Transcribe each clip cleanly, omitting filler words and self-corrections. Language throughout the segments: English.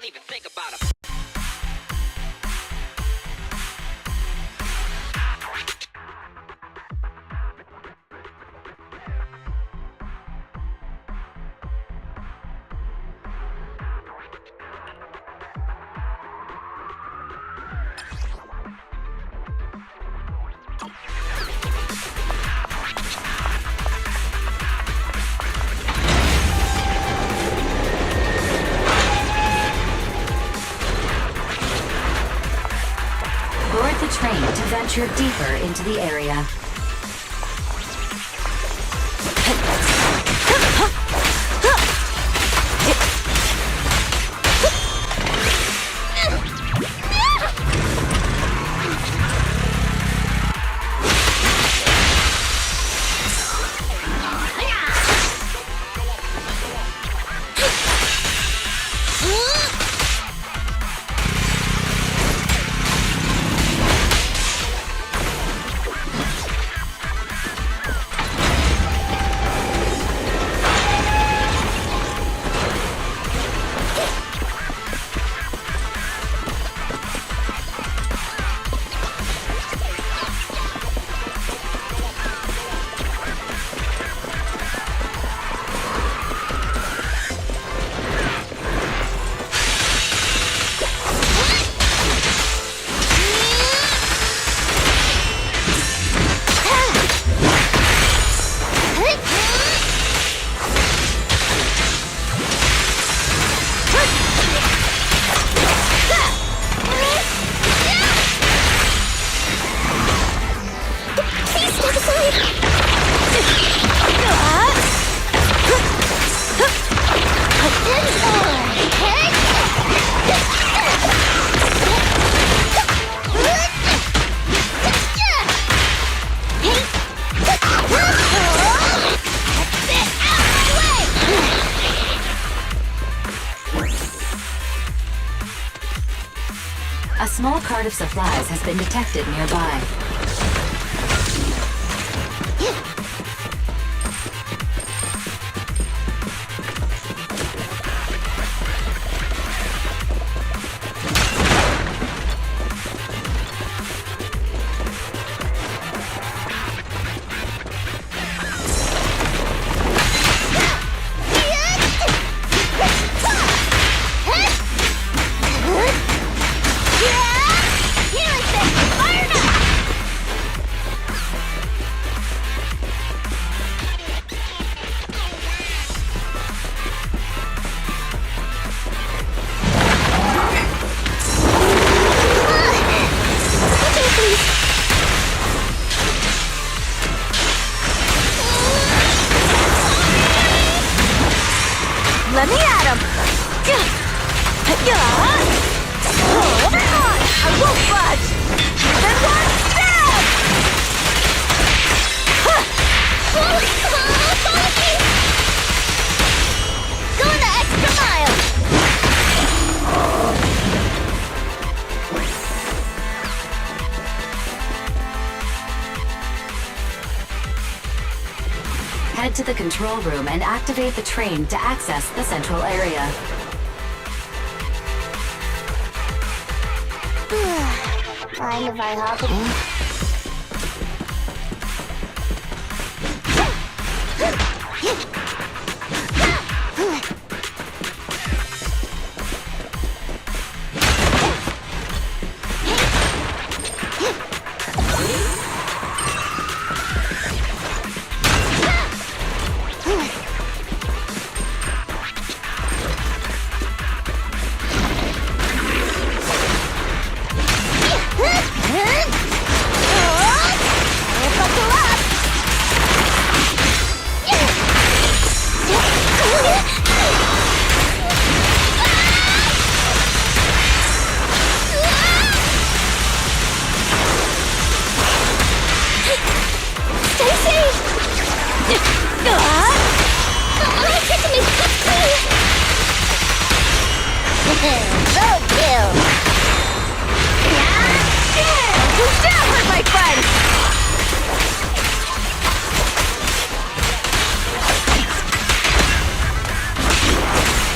don't even think about them. Board the train to venture deeper into the area. A small cart of supplies has been detected nearby. Let me at him! Hold on! I won't budge! Then one stab! Going the extra mile! Head to the control room and activate the train to access the central area. Mind if I hop in?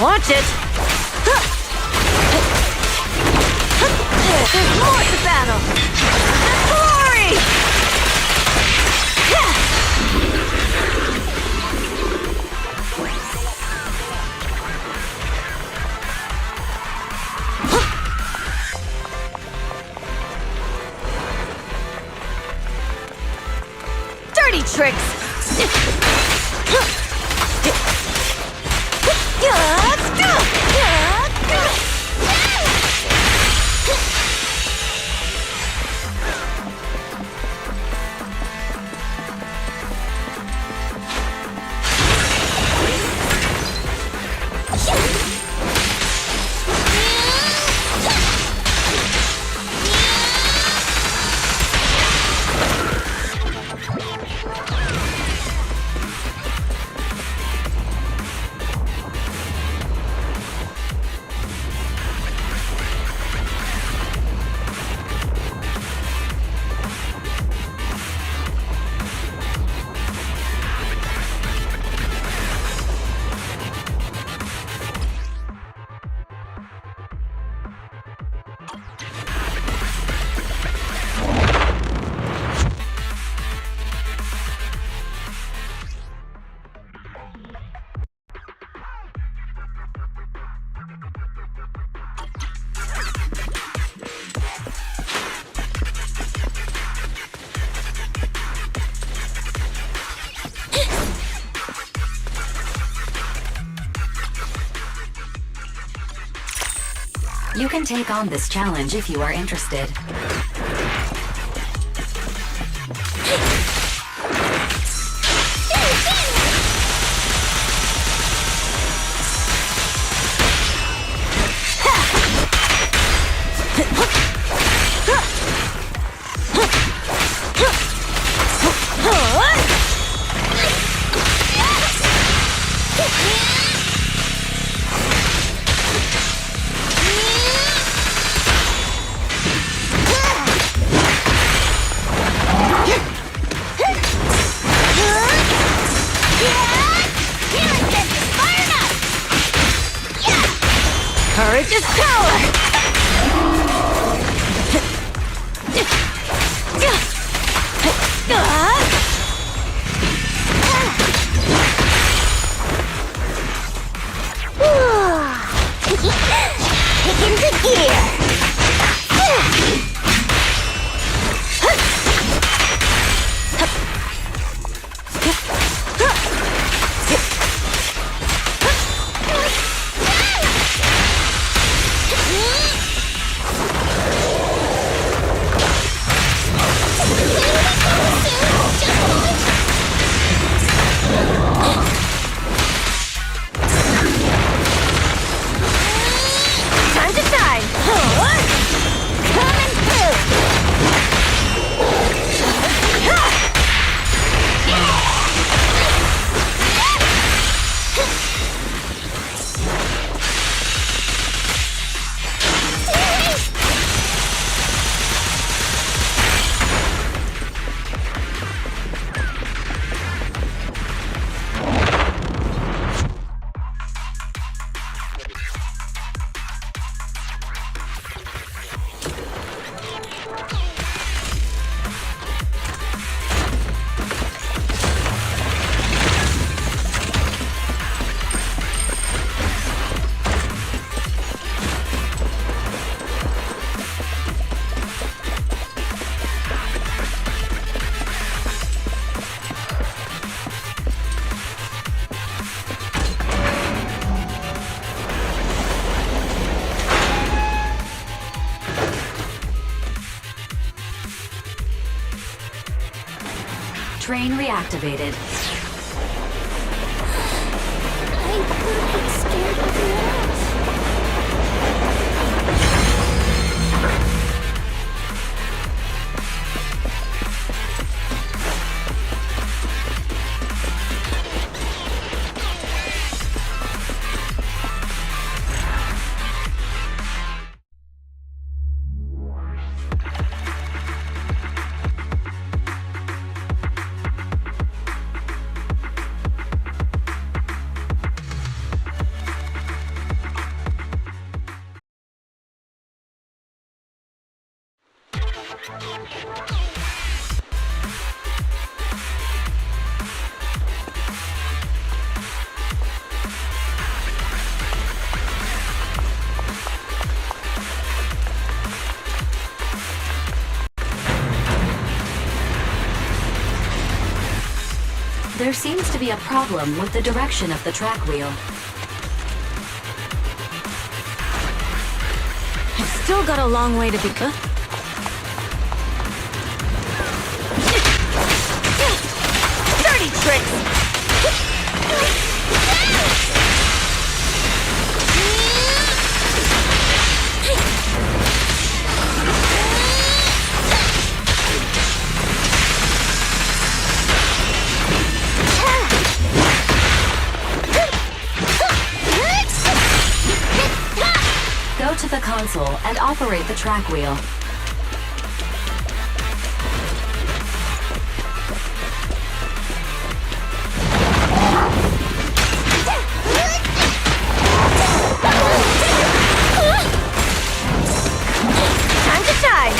Watch it! There's more to battle! Glory! Dirty tricks! You can take on this challenge if you are interested. Courage is power! Kick into gear! Time to shine! Coming through! Train reactivated. I would have been scared of the else. There seems to be a problem with the direction of the track wheel. I've still got a long way to be good. Dirty tricks! Go to the console and operate the track wheel. Time to shine!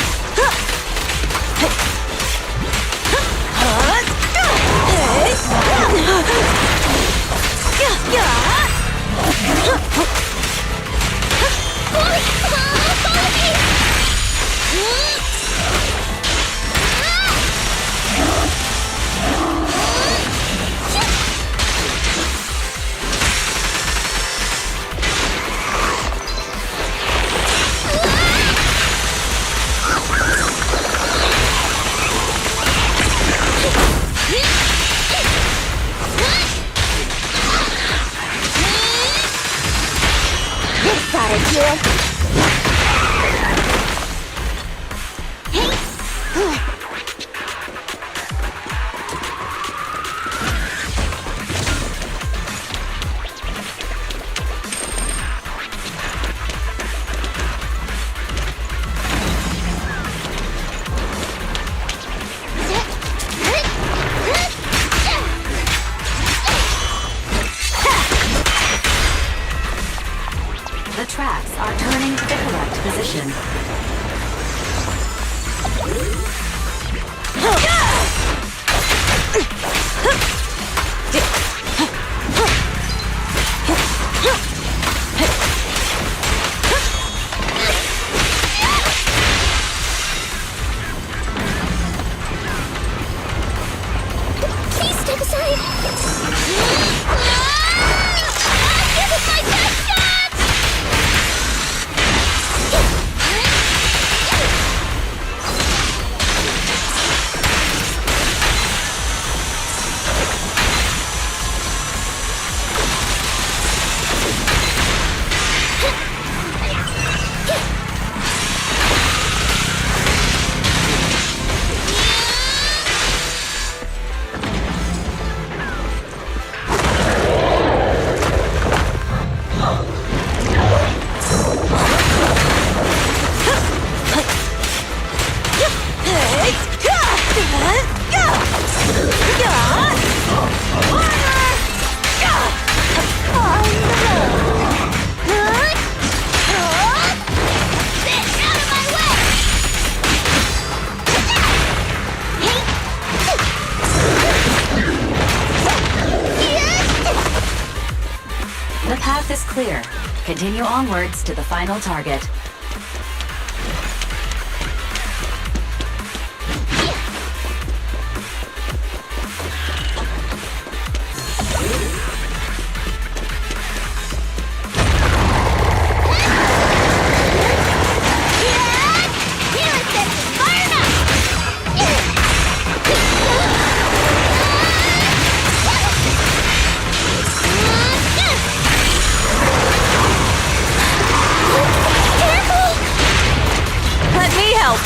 This gotta do it! The tracks are turning to the correct position. Please step aside! Give it my best shot! The path is clear. Continue onwards to the final target. Let me help!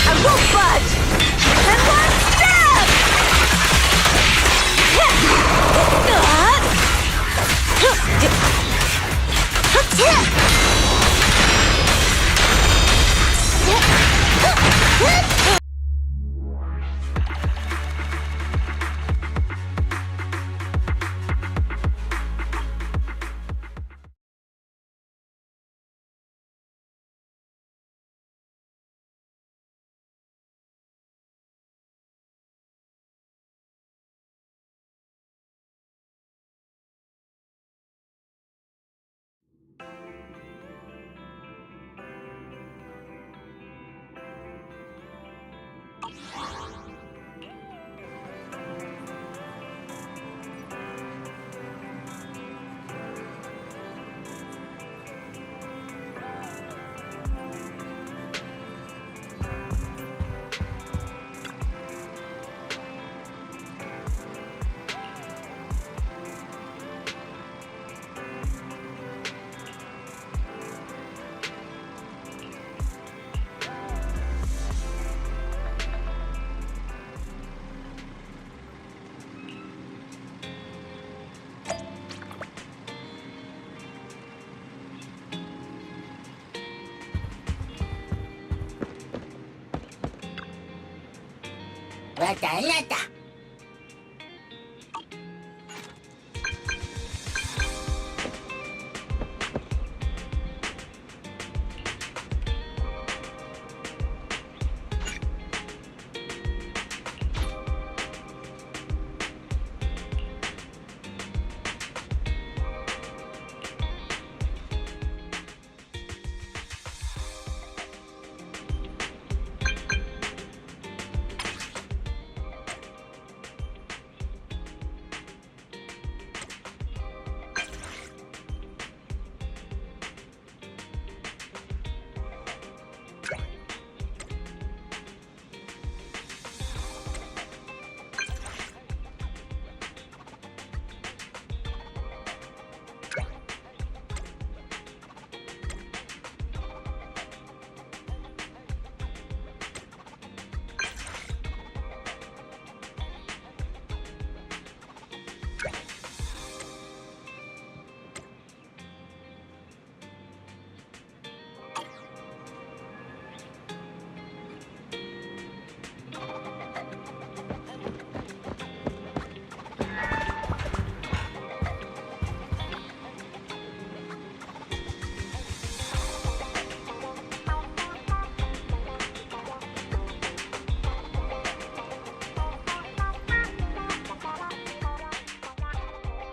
I won't budge! And one stab! Yeah! が大変だ。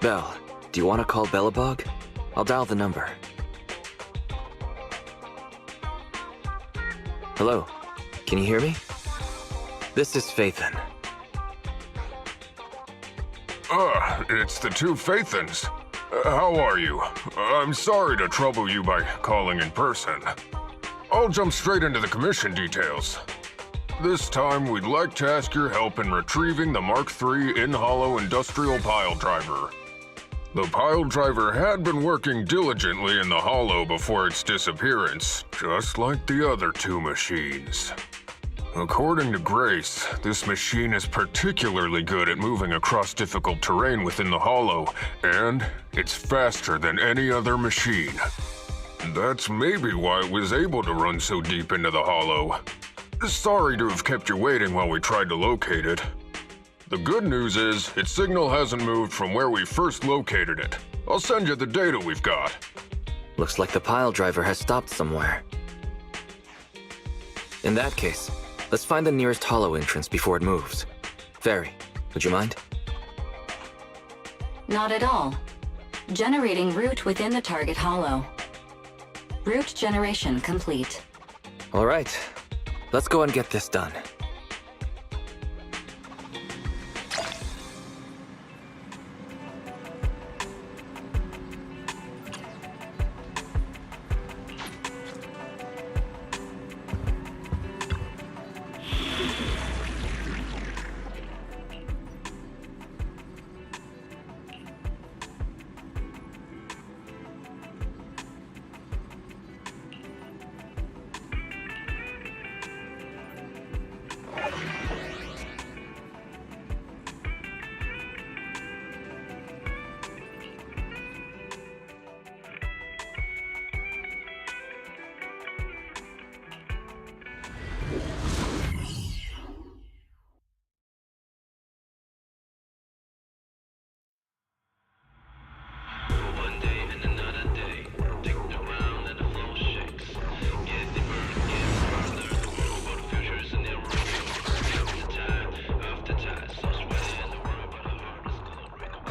Belle, do you want to call Bellabog? I'll dial the number. Hello, can you hear me? This is Faithin. It's the two Faithins. How are you? I'm sorry to trouble you by calling in person. I'll jump straight into the commission details. This time, we'd like to ask your help in retrieving the Mark III in-hollow industrial pile driver. The pile driver had been working diligently in the hollow before its disappearance, just like the other two machines. According to Grace, this machine is particularly good at moving across difficult terrain within the hollow, and it's faster than any other machine. That's maybe why it was able to run so deep into the hollow. Sorry to have kept you waiting while we tried to locate it. The good news is, its signal hasn't moved from where we first located it. I'll send you the data we've got. Looks like the pile driver has stopped somewhere. In that case, let's find the nearest hollow entrance before it moves. Fairy, would you mind? Not at all. Generating route within the target hollow. Route generation complete. All right, let's go and get this done.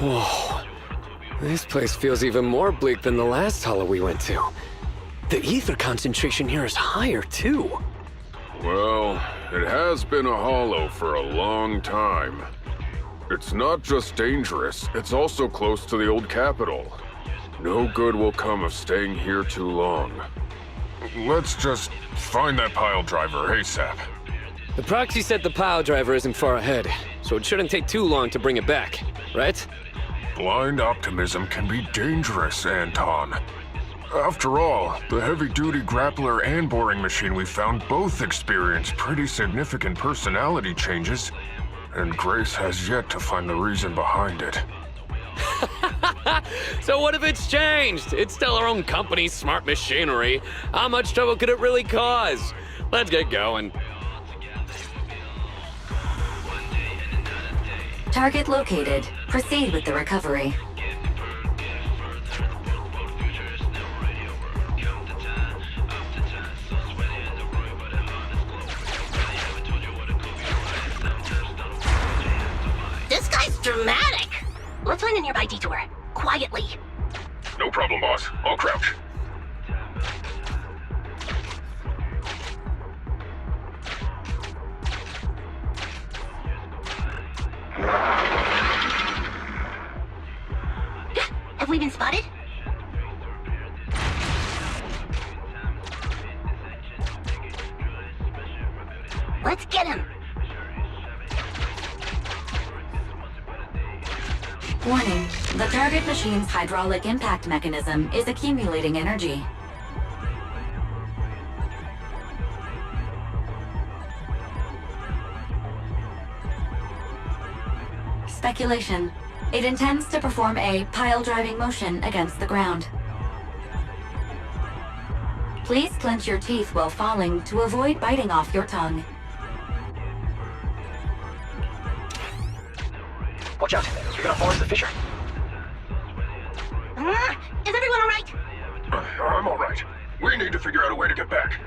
Whoa. This place feels even more bleak than the last hollow we went to. The ether concentration here is higher, too. Well, it has been a hollow for a long time. It's not just dangerous, it's also close to the old capital. No good will come of staying here too long. Let's just find that pile driver ASAP. The proxy said the pile driver isn't far ahead, so it shouldn't take too long to bring it back, right? Blind optimism can be dangerous, Anton. After all, the heavy-duty grappler and boring machine we found both experience pretty significant personality changes, and Grace has yet to find the reason behind it. So what if it's changed? It's still our own company's smart machinery. How much trouble could it really cause? Let's get going. Target located. Proceed with the recovery. This guy's dramatic. Let's find a nearby detour. Quietly. No problem, boss. I'll crouch. Have we been spotted? Let's get him. Warning. The target machine's hydraulic impact mechanism is accumulating energy. Speculation. It intends to perform a pile-driving motion against the ground. Please clench your teeth while falling to avoid biting off your tongue. Watch out. You're gonna force the fissure. Is everyone alright? I'm alright. We need to figure out a way to get back.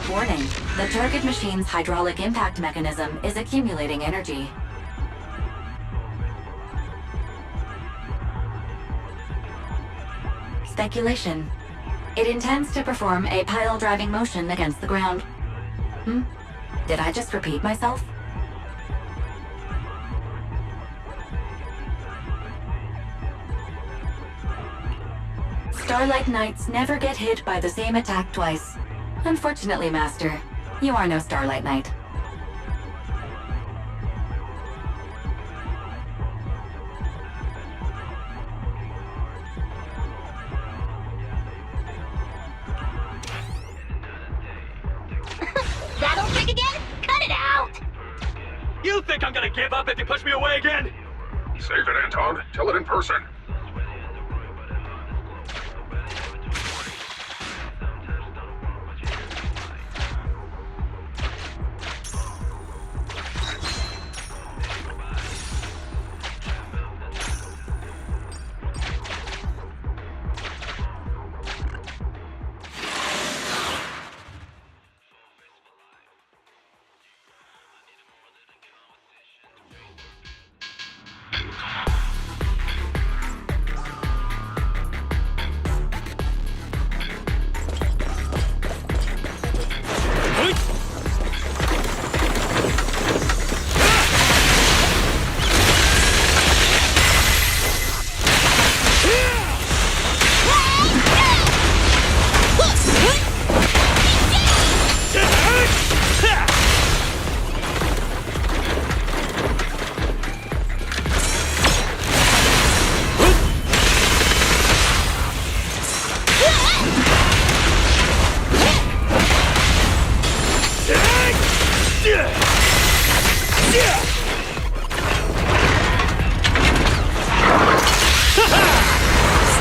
Warning. The target machine's hydraulic impact mechanism is accumulating energy. Speculation. It intends to perform a pile-driving motion against the ground. Did I just repeat myself? Starlight Knights never get hit by the same attack twice. Unfortunately, Master. You are no Starlight Knight. That old trick again? Cut it out! You think I'm gonna give up if you push me away again? Save it, Anton. Tell it in person.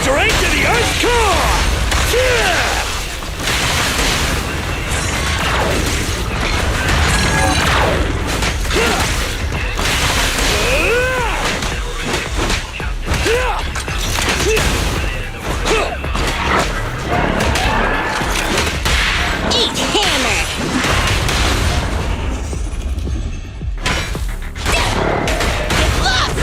Straight to the Earth core! Eat hammer! Get lost!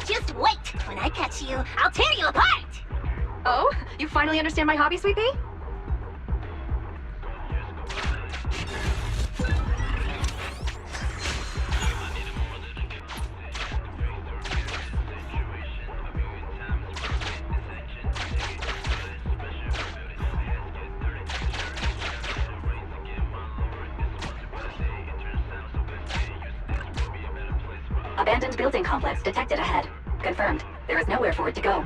Just wait! When I catch you, I'll tear you apart! Oh, you finally understand my hobby, Sweet Pea? Abandoned building complex detected ahead. Confirmed. There is nowhere for it to go.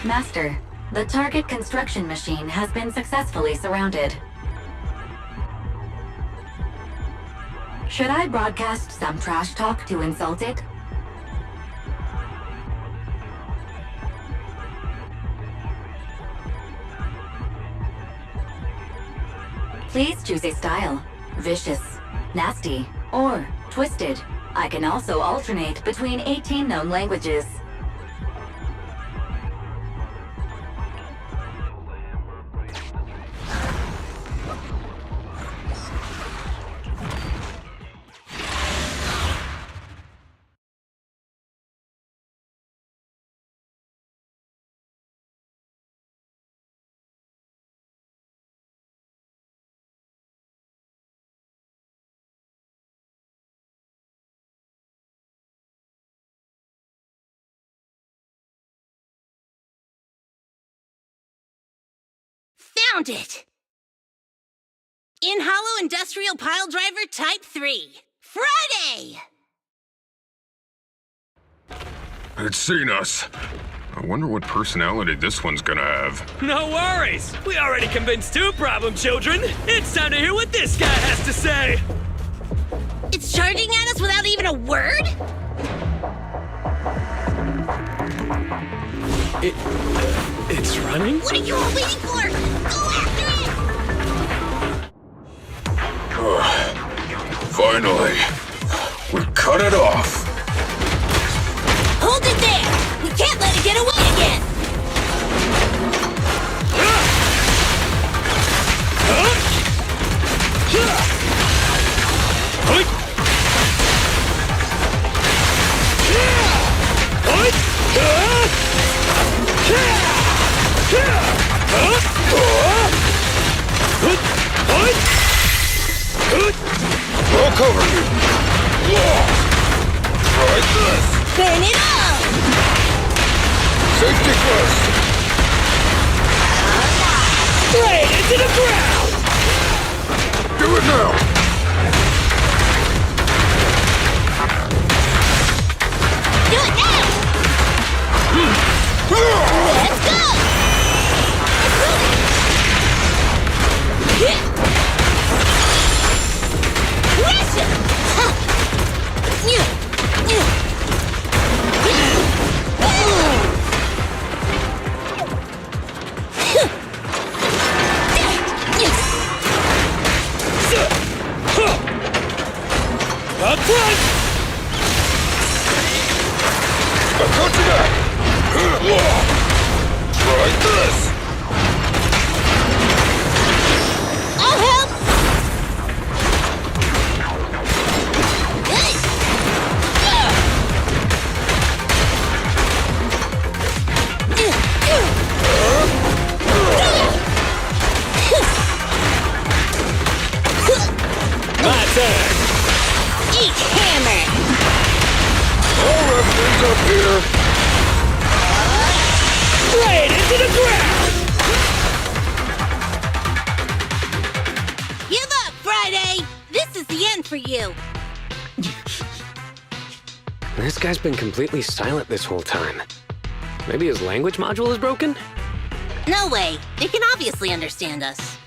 Master, the target construction machine has been successfully surrounded. Should I broadcast some trash talk to insult it? Please choose a style. Vicious, nasty, or twisted. I can also alternate between 18 known languages. Found it! In Hollow Industrial Pile Driver Type 3. Friday! It's seen us. I wonder what personality this one's gonna have. No worries. We already convinced two problem children. It's time to hear what this guy has to say. It's charging at us without even a word? It's running? What are you all waiting for? Go after it! Finally, we cut it off. Hold it there! We can't let it get away again! I'll cover you. Try this. Burn it all! Safety first. Straight into the ground! Do it now. Do it now! Let's go! Rush it! Up front! I'll cut you back. Try this. I'll help! My turn! Eat hammer! All everything's up here. Straight into the ground! Give up, Friday! This is the end for you! This guy's been completely silent this whole time. Maybe his language module is broken? No way! They can obviously understand us.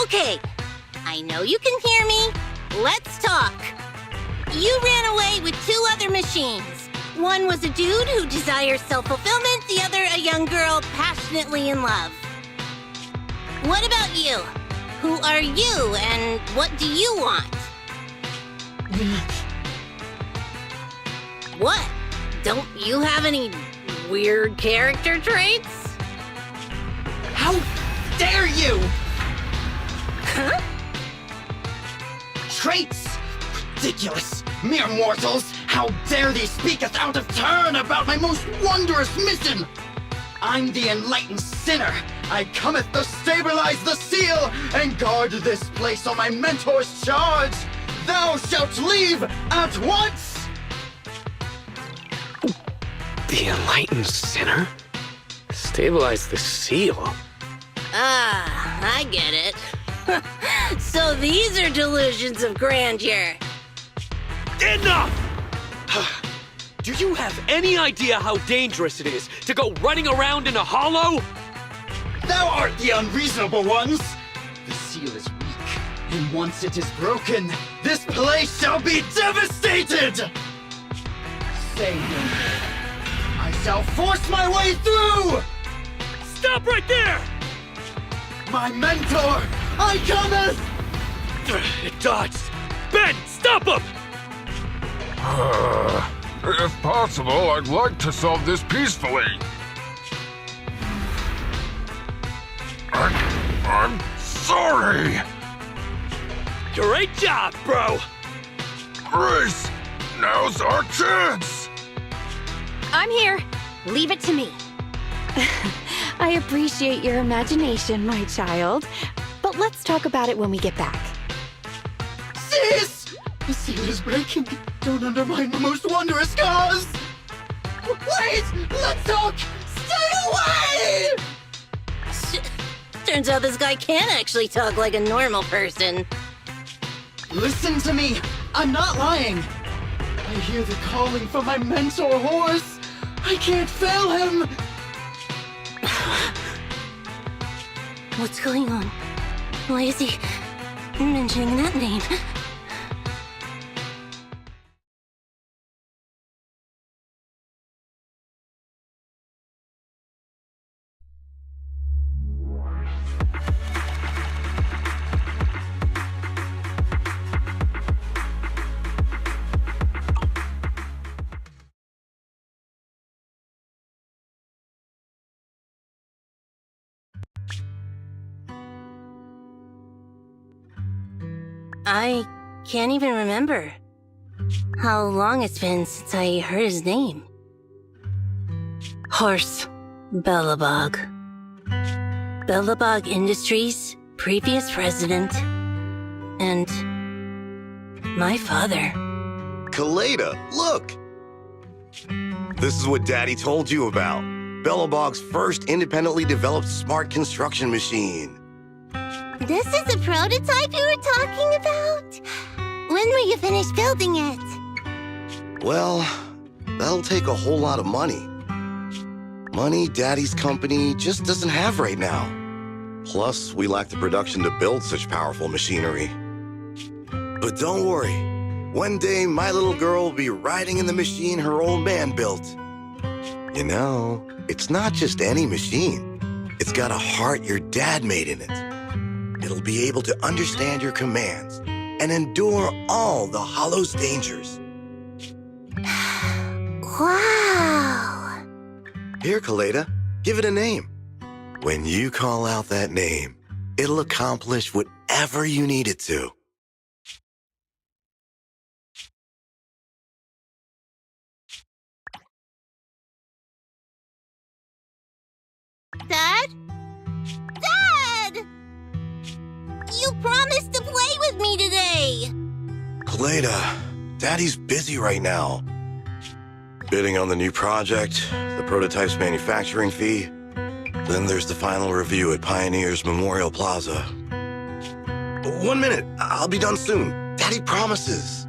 Okay, I know you can hear me. Let's talk. You ran away with two other machines. One was a dude who desires self-fulfillment, the other a young girl passionately in love. What about you? Who are you, and what do you want? What? Don't you have any weird character traits? How dare you! Huh? Traits! Ridiculous! Mere mortals! How dare thee speaketh out of turn about my most wondrous mission! I'm the enlightened sinner! I cometh to stabilize the seal and guard this place on my mentor's charge! Thou shalt leave at once! The enlightened sinner? Stabilize the seal? Ah, I get it. So these are delusions of grandeur. Enough! Do you have any idea how dangerous it is to go running around in a hollow? Thou art the unreasonable ones! The seal is weak, and once it is broken, this place shall be devastated! Say no more. I shall force my way through! Stop right there! My mentor, I cometh! It dodged. Ben, stop him! If possible, I'd like to solve this peacefully. I'm sorry! Great job, bro! Grace, now's our chance! I'm here. Leave it to me. I appreciate your imagination, my child. But let's talk about it when we get back. Sis! The seal is breaking. Don't undermine the most wondrous cause! Wait! Let's talk! Stay away! Turns out this guy can actually talk like a normal person. Listen to me. I'm not lying. I hear the calling from my mentor horse. I can't fail him. What's going on? Why is he mentioning that name? I can't even remember how long it's been since I heard his name. Horse Belobog. Belobog Industries, previous president, and my father. Kaleda, look! This is what Daddy told you about. Belobog's first independently developed smart construction machine. This is the prototype you were talking about? When will you finish building it? Well, that'll take a whole lot of money. Money Daddy's company just doesn't have right now. Plus, we lack the production to build such powerful machinery. But don't worry. One day, my little girl will be riding in the machine her old man built. You know, it's not just any machine. It's got a heart your dad made in it. It'll be able to understand your commands and endure all the Hollow's dangers. Wow! Here, Kaleda, give it a name. When you call out that name, it'll accomplish whatever you need it to. Dad? Dad! You promised to play with me today! Kaleda, Daddy's busy right now. Bidding on the new project, the prototype's manufacturing fee. Then there's the final review at Pioneer's Memorial Plaza. 1 minute, I'll be done soon. Daddy promises.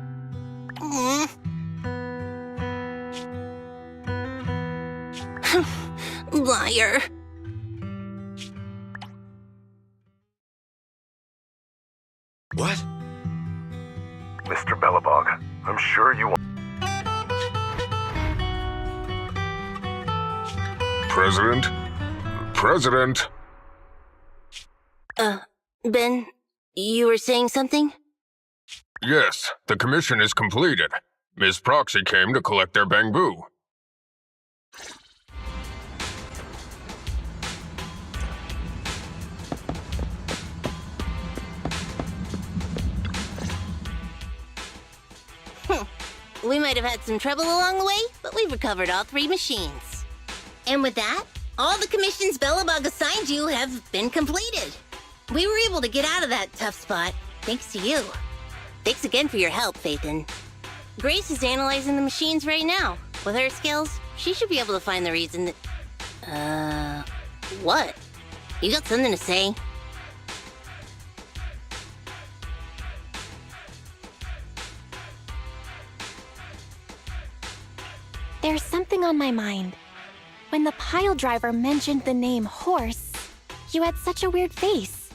Liar. What? Mr. Belobog, I'm sure you want... President? President? Ben, you were saying something? Yes, the commission is completed. Ms. Proxy came to collect their bamboo. We might have had some trouble along the way, but we've recovered all 3 machines. And with that, all the commissions Belobog assigned you have been completed. We were able to get out of that tough spot, thanks to you. Thanks again for your help, Phaethon. Grace is analyzing the machines right now. With her skills, she should be able to find the reason that... what? You got something to say? There's something on my mind. When the pile driver mentioned the name Horse, you had such a weird face.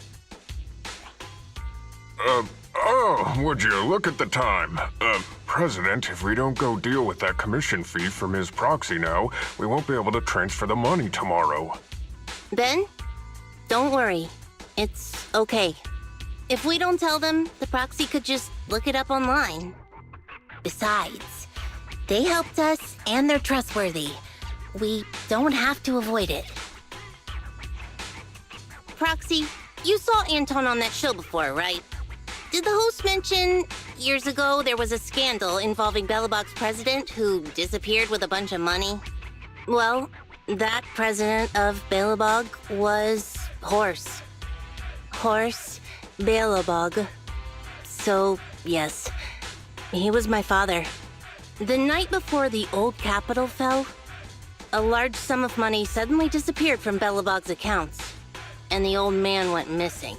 Would you look at the time? President, if we don't go deal with that commission fee for Ms. Proxy now, we won't be able to transfer the money tomorrow. Ben, don't worry. It's okay. If we don't tell them, the proxy could just look it up online. Besides, they helped us and they're trustworthy. We don't have to avoid it. Proxy, you saw Anton on that show before, right? Did the host mention years ago there was a scandal involving Belobog's president who disappeared with a bunch of money? Well, that president of Belobog was Horse. Horse Belobog. So, yes, he was my father. The night before the old capital fell, A large sum of money suddenly disappeared from Belobog's accounts, and the old man went missing.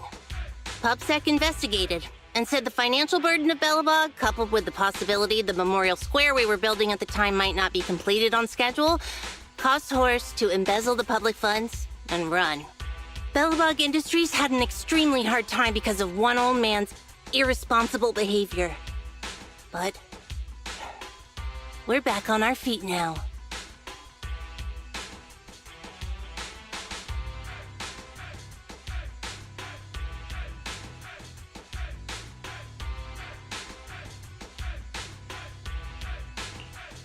PubSec investigated and said the financial burden of Belobog, coupled with the possibility the memorial square we were building at the time might not be completed on schedule, caused Horse to embezzle the public funds and run. Belobog Industries had an extremely hard time because of one old man's irresponsible behavior. But we're back on our feet now.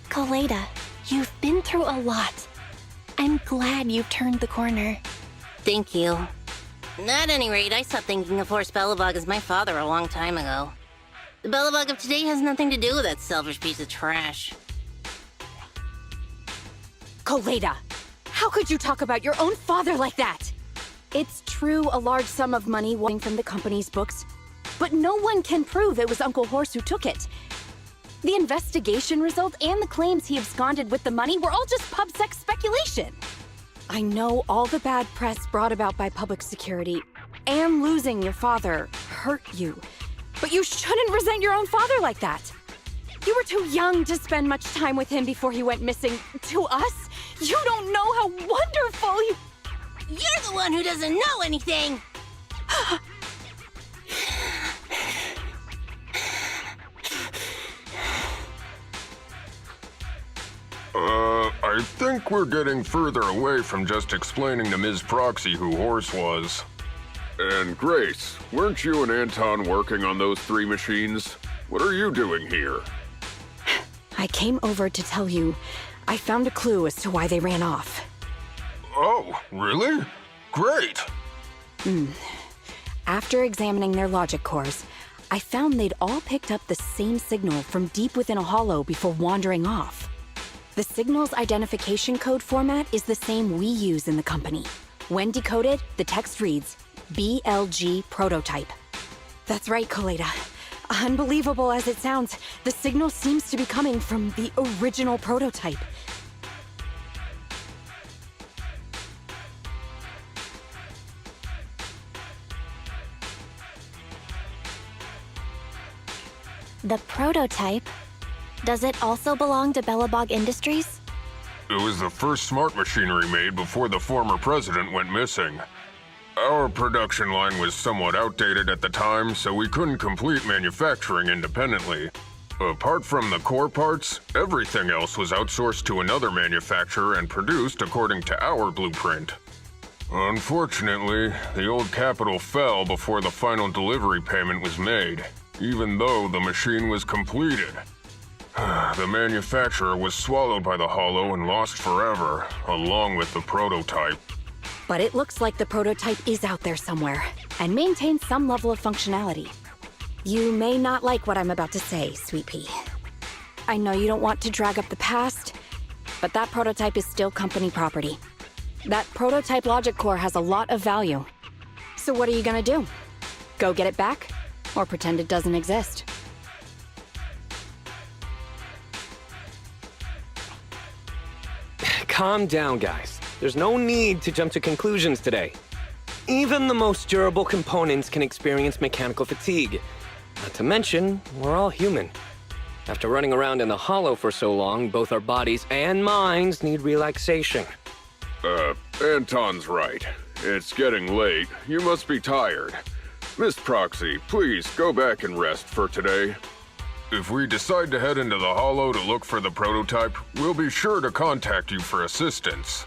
Kaleda, you've been through a lot. I'm glad you've turned the corner. Thank you. At any rate, I stopped thinking of Horst Belobog as my father a long time ago. The Belobog of today has nothing to do with that selfish piece of trash. Kaleda, how could you talk about your own father like that? It's true a large sum of money went from the company's books, but no one can prove it was Uncle Horst who took it. The investigation result and the claims he absconded with the money were all just PubSec speculation. I know all the bad press brought about by public security and losing your father hurt you, but you shouldn't resent your own father like that. You were too young to spend much time with him before he went missing. To us, you don't know how wonderful you... You're the one who doesn't know anything! I think we're getting further away from just explaining to Ms. Proxy who Horse was. And Grace, weren't you and Anton working on those 3 machines? What are you doing here? I came over to tell you I found a clue as to why they ran off. Oh, really? Great! After examining their logic cores, I found they'd all picked up the same signal from deep within a hollow before wandering off. The signal's identification code format is the same we use in the company. When decoded, the text reads, BLG prototype. That's right, Kaleda. Unbelievable as it sounds, the signal seems to be coming from the original prototype. The prototype? Does it also belong to Belobog Industries? It was the first smart machinery made before the former president went missing. Our production line was somewhat outdated at the time, so we couldn't complete manufacturing independently. Apart from the core parts, everything else was outsourced to another manufacturer and produced according to our blueprint. Unfortunately, the old capital fell before the final delivery payment was made, even though the machine was completed. The manufacturer was swallowed by the hollow and lost forever, along with the prototype. But it looks like the prototype is out there somewhere, and maintains some level of functionality. You may not like what I'm about to say, Sweet Pea. I know you don't want to drag up the past, but that prototype is still company property. That prototype logic core has a lot of value. So what are you gonna do? Go get it back? Or pretend it doesn't exist? Calm down, guys. There's no need to jump to conclusions today. Even the most durable components can experience mechanical fatigue. Not to mention, we're all human. After running around in the hollow for so long, both our bodies and minds need relaxation. Anton's right. It's getting late. You must be tired. Miss Proxy, please go back and rest for today. If we decide to head into the hollow to look for the prototype, we'll be sure to contact you for assistance.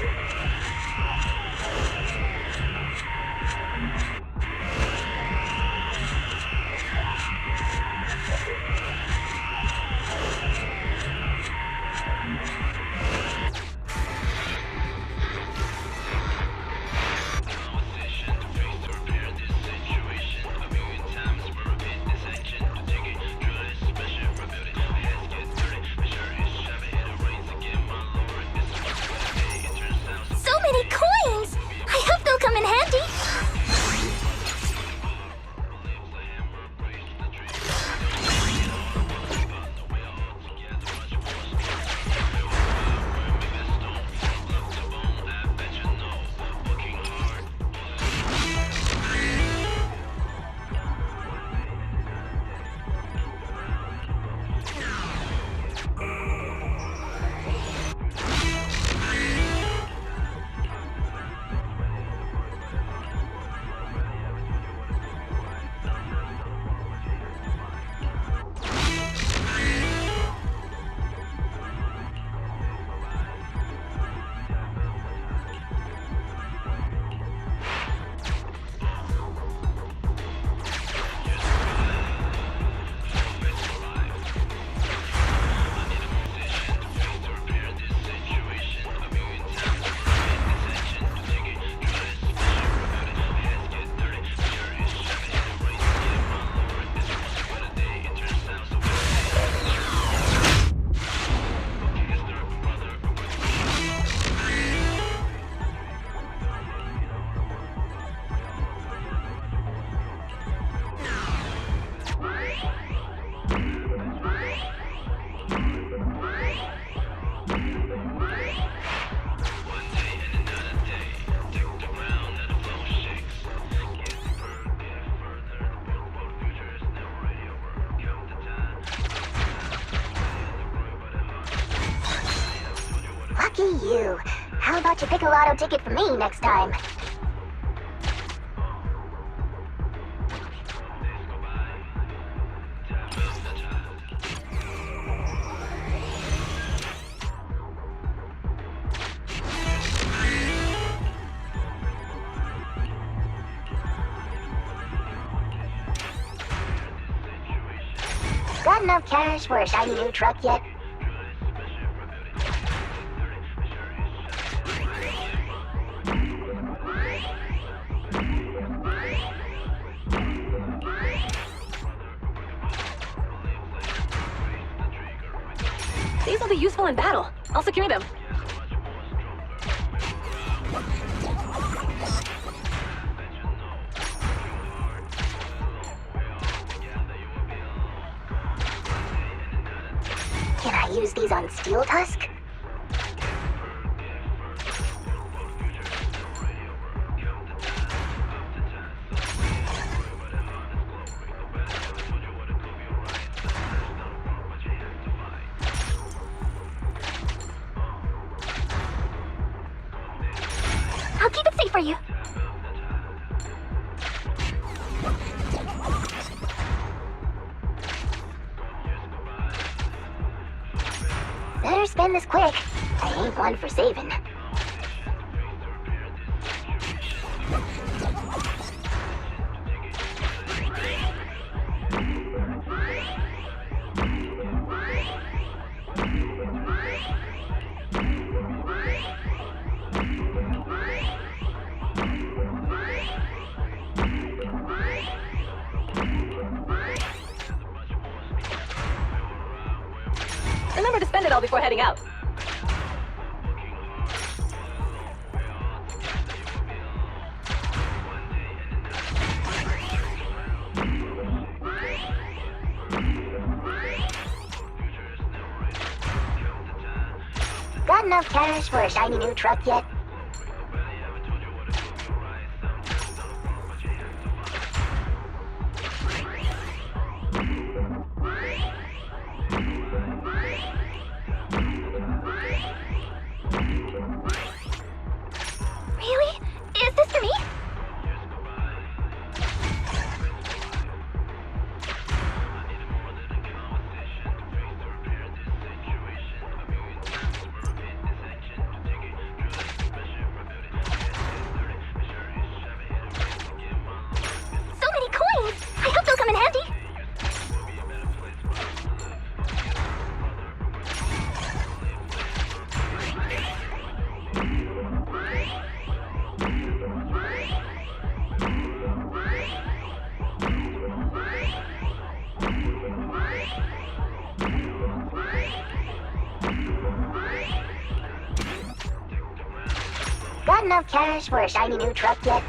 So many coins! I hope they'll come in handy. Lucky you. How about you pick a lotto ticket for me next time? Got enough cash for a shiny new truck yet? These will be useful in battle. I'll secure them. Can I use these on Steel Tusk? I'll keep it safe for you. Better spend this quick. I ain't one for saving. Remember to spend it all before heading out. Got enough cash for a shiny new truck yet? Really? Is this for me? Got enough cash for a shiny new truck yet?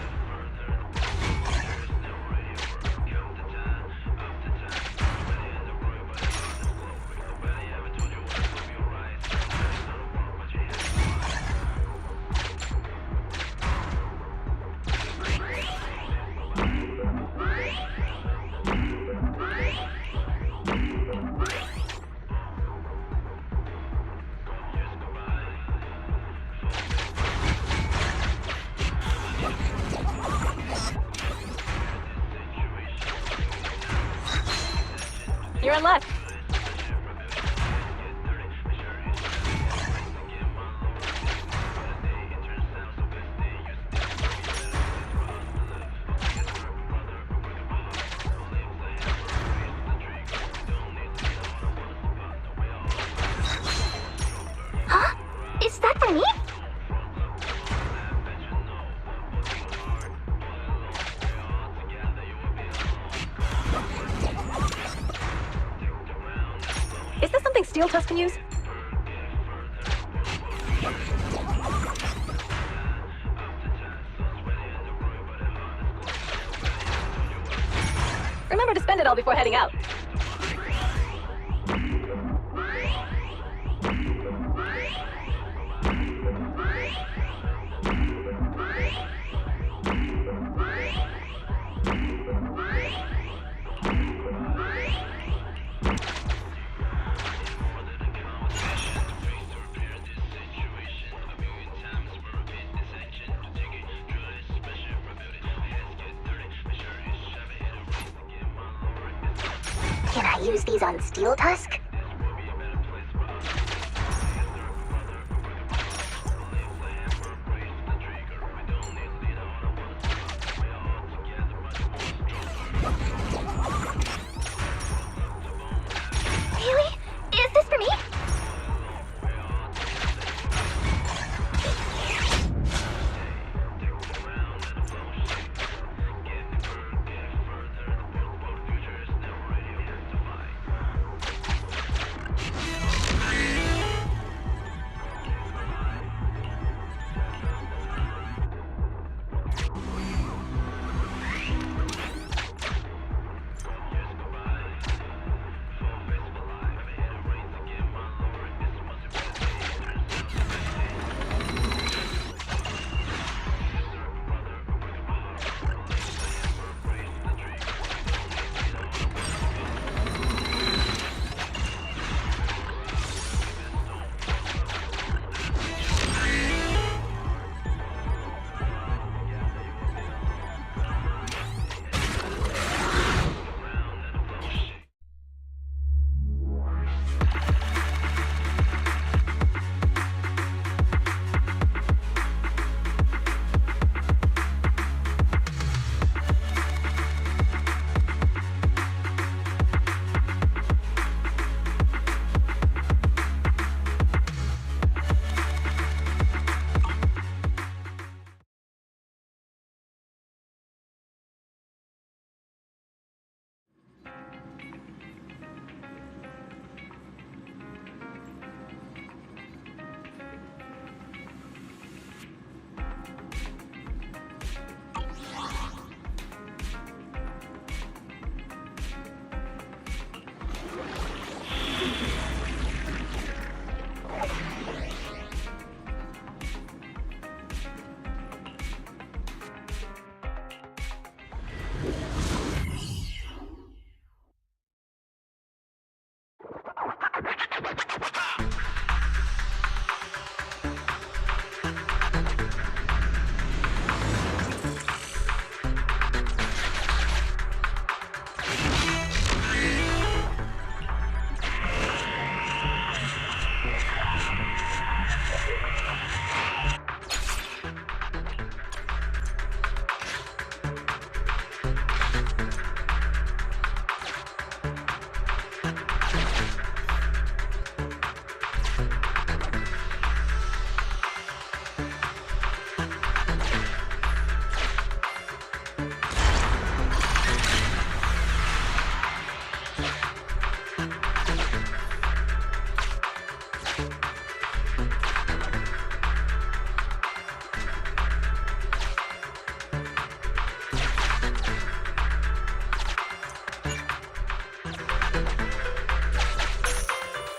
You're in luck. Huh? Is that for me? Is this something Steel Tusk can use? Remember to spend it all before heading out. Can I use these on Steel Tusk? Really? Is this for me?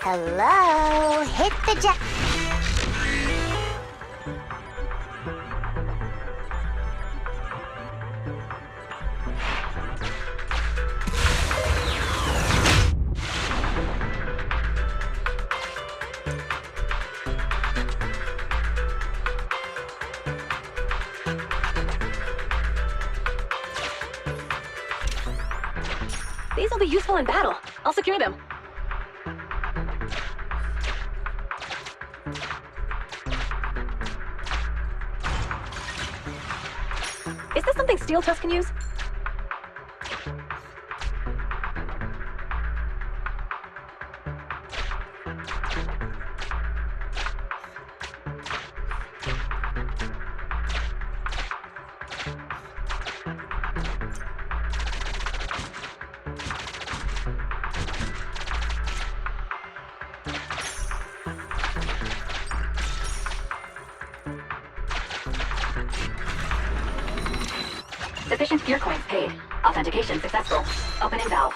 Hello? Hit the jack. These will be useful in battle. I'll secure them. Is this something Steel Tusk can use? Sufficient gear coins paid. Authentication successful. Opening valve.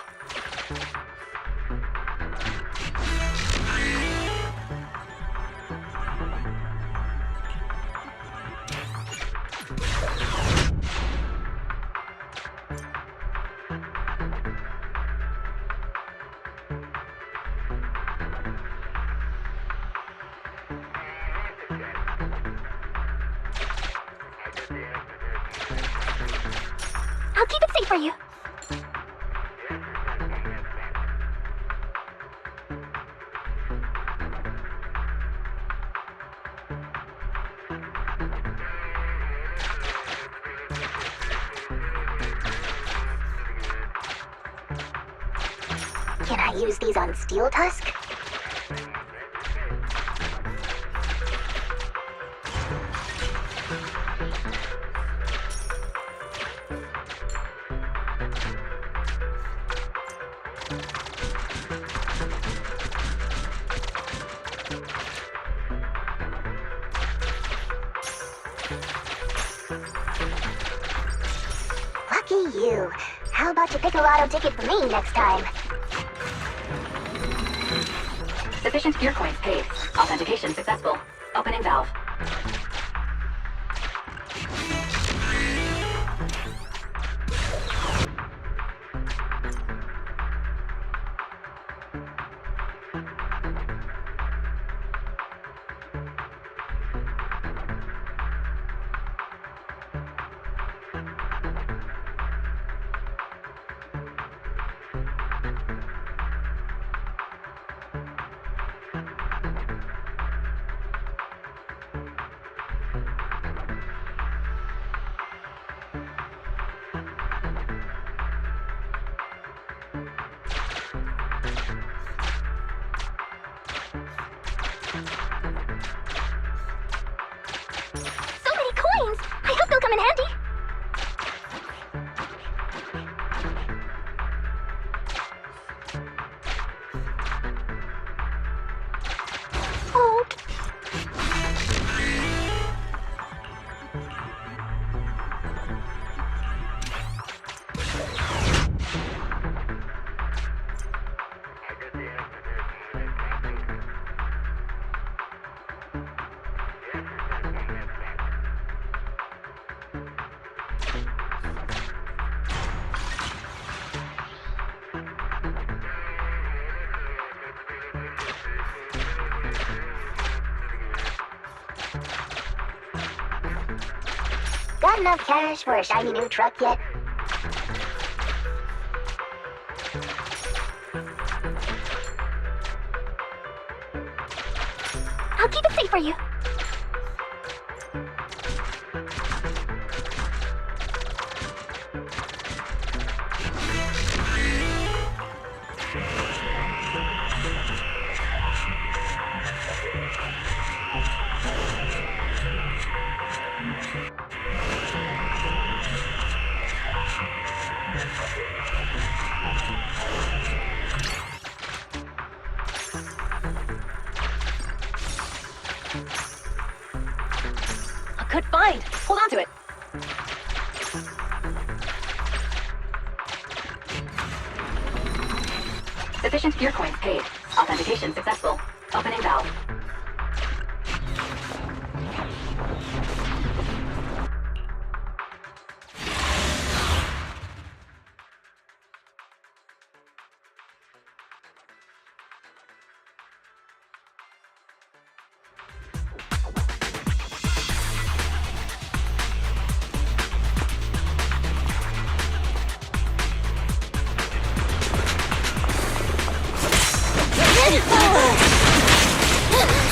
I'll keep it safe for you. Can I use these on Steel Tusk? Lucky you. How about you pick a lotto ticket for me next time? Sufficient gear coins paid. Authentication successful. Opening valve. So many coins! I hope they'll come in handy. Oh. Got enough cash for a shiny new truck yet? I'll keep it safe for you. A good find. Hold on to it. Sufficient gear coins paid. Authentication successful. Opening valve.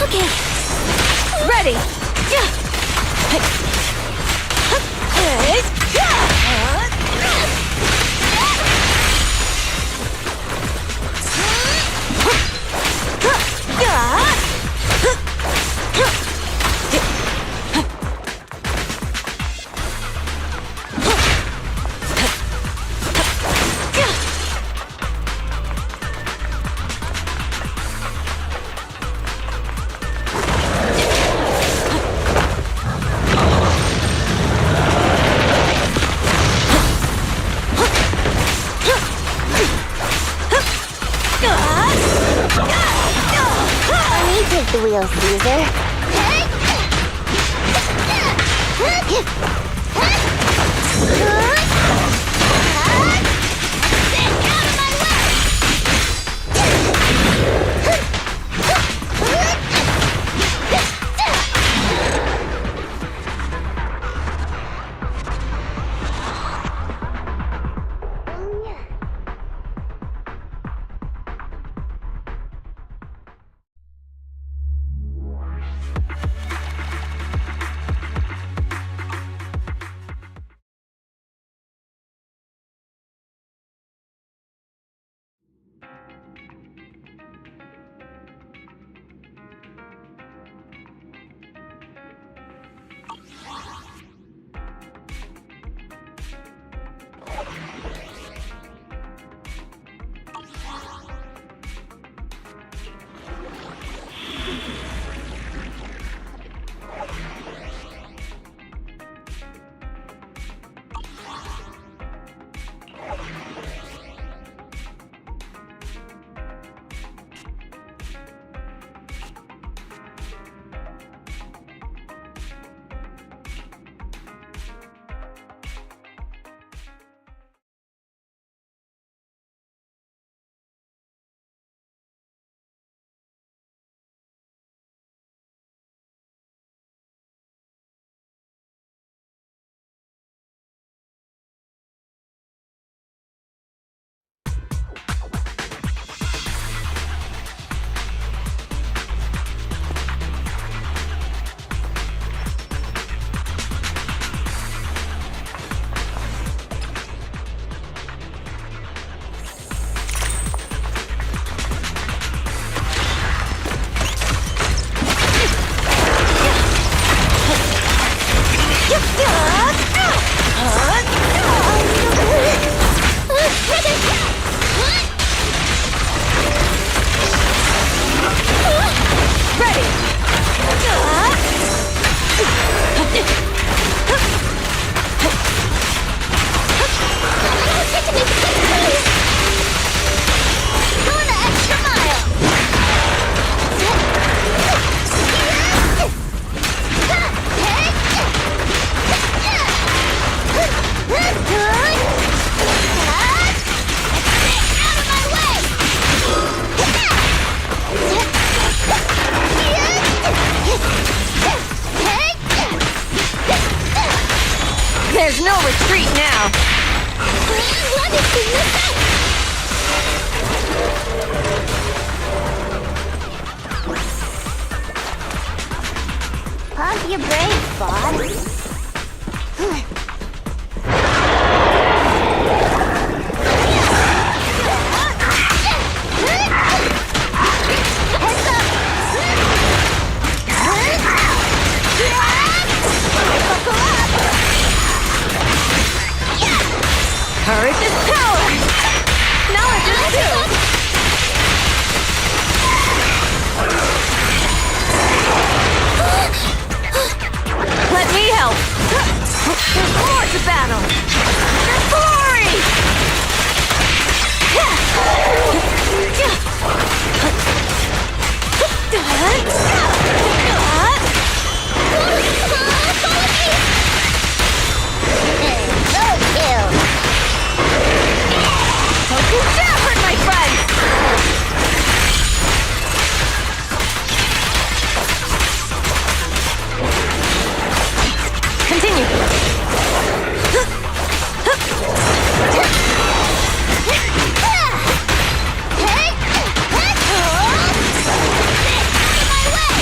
Okay. Ready! Let me take the wheel, Caesar. There's no retreat now! Let me see this. Pump your brakes, boss. Courage is power! Knowledge is too! Let me help! There's more to battle! There's glory! Don't you dare hurt my friends! Continue. Out of my way!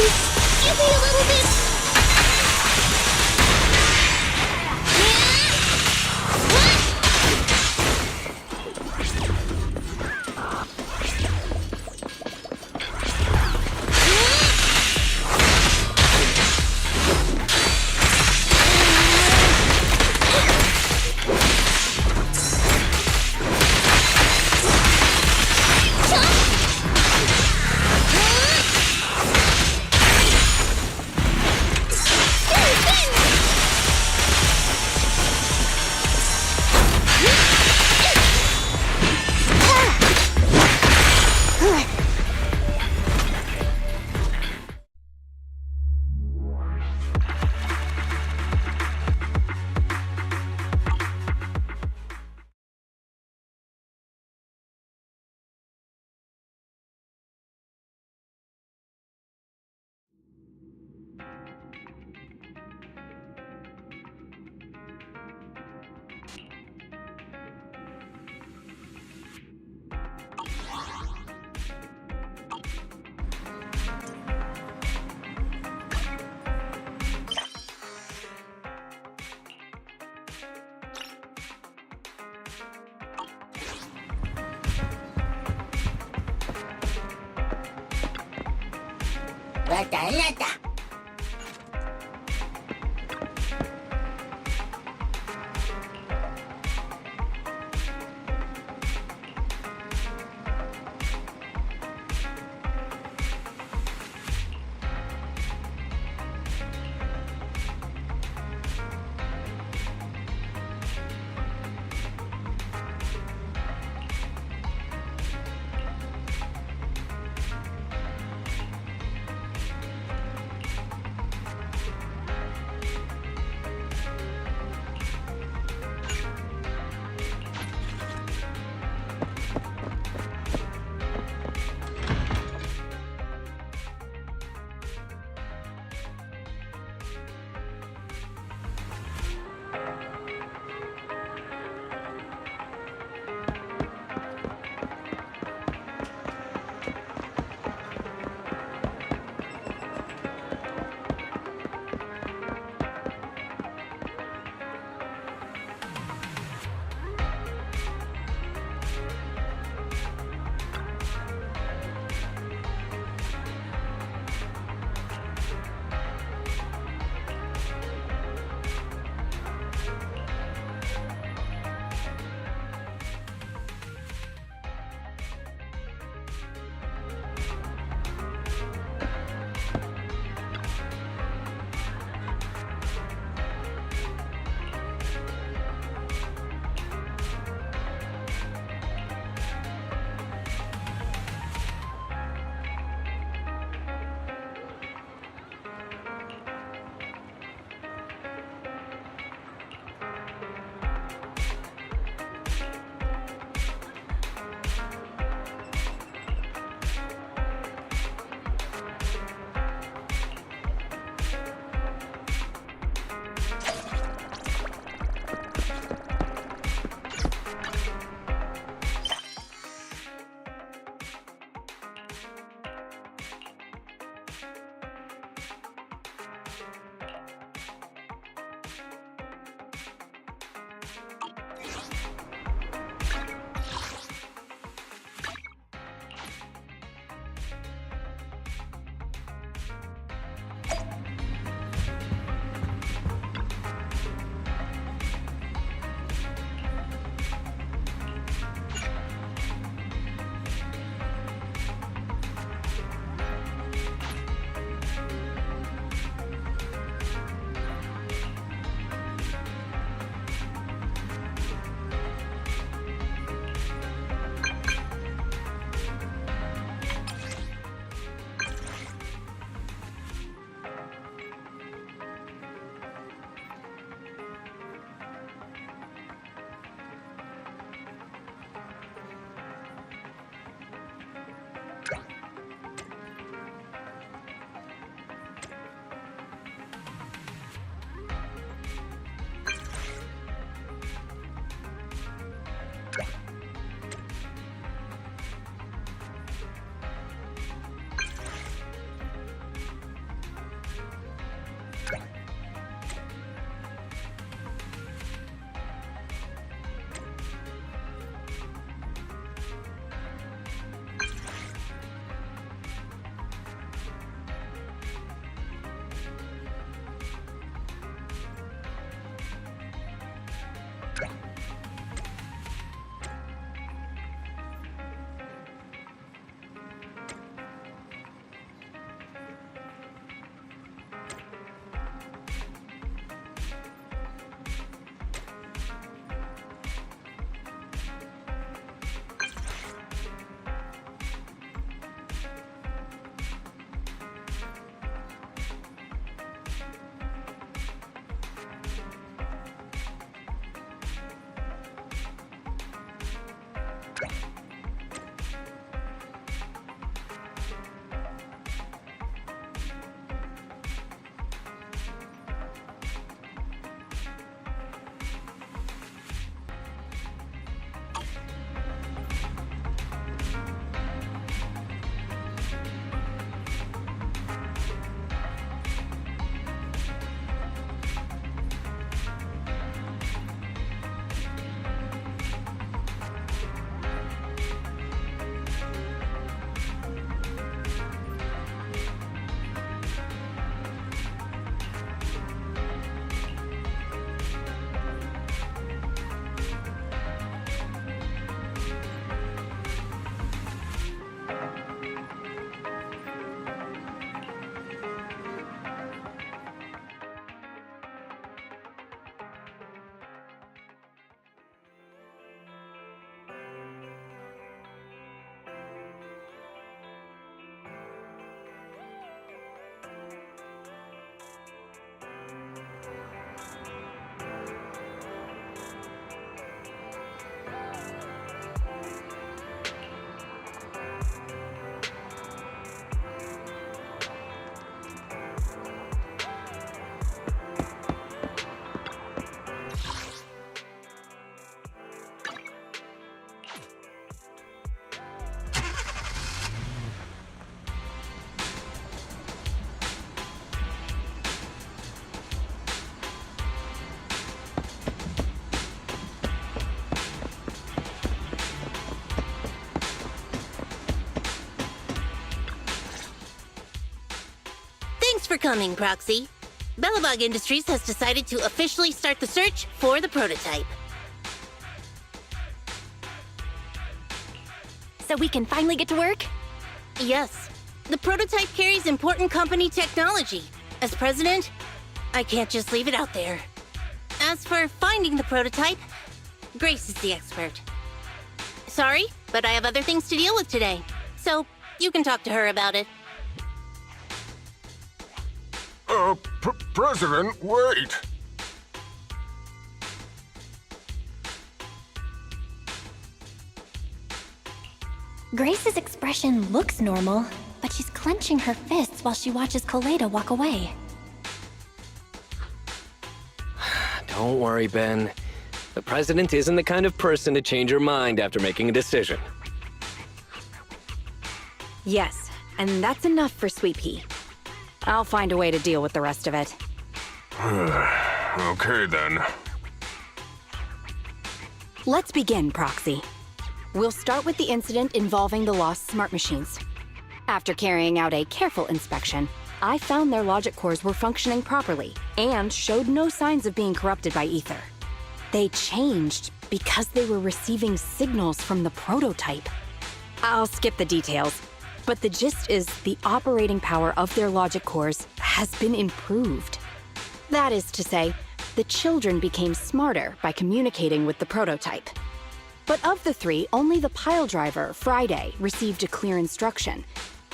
Give me a little bit. Lata. Thanks for coming, Proxy. Belobog Industries has decided to officially start the search for the prototype. So we can finally get to work? Yes. The prototype carries important company technology. As president, I can't just leave it out there. As for finding the prototype, Grace is the expert. Sorry, but I have other things to deal with today. So, you can talk to her about it. President, wait! Grace's expression looks normal, but she's clenching her fists while she watches Koleda walk away. Don't worry, Ben. The president isn't the kind of person to change her mind after making a decision. Yes, and that's enough for Sweet Pea. I'll find a way to deal with the rest of it. Okay, then. Let's begin, Proxy. We'll start with the incident involving the lost smart machines. After carrying out a careful inspection, I found their logic cores were functioning properly and showed no signs of being corrupted by ether. They changed because they were receiving signals from the prototype. I'll skip the details, but the gist is the operating power of their logic cores has been improved. That is to say, the children became smarter by communicating with the prototype. But of the three, only the pile driver, Friday, received a clear instruction.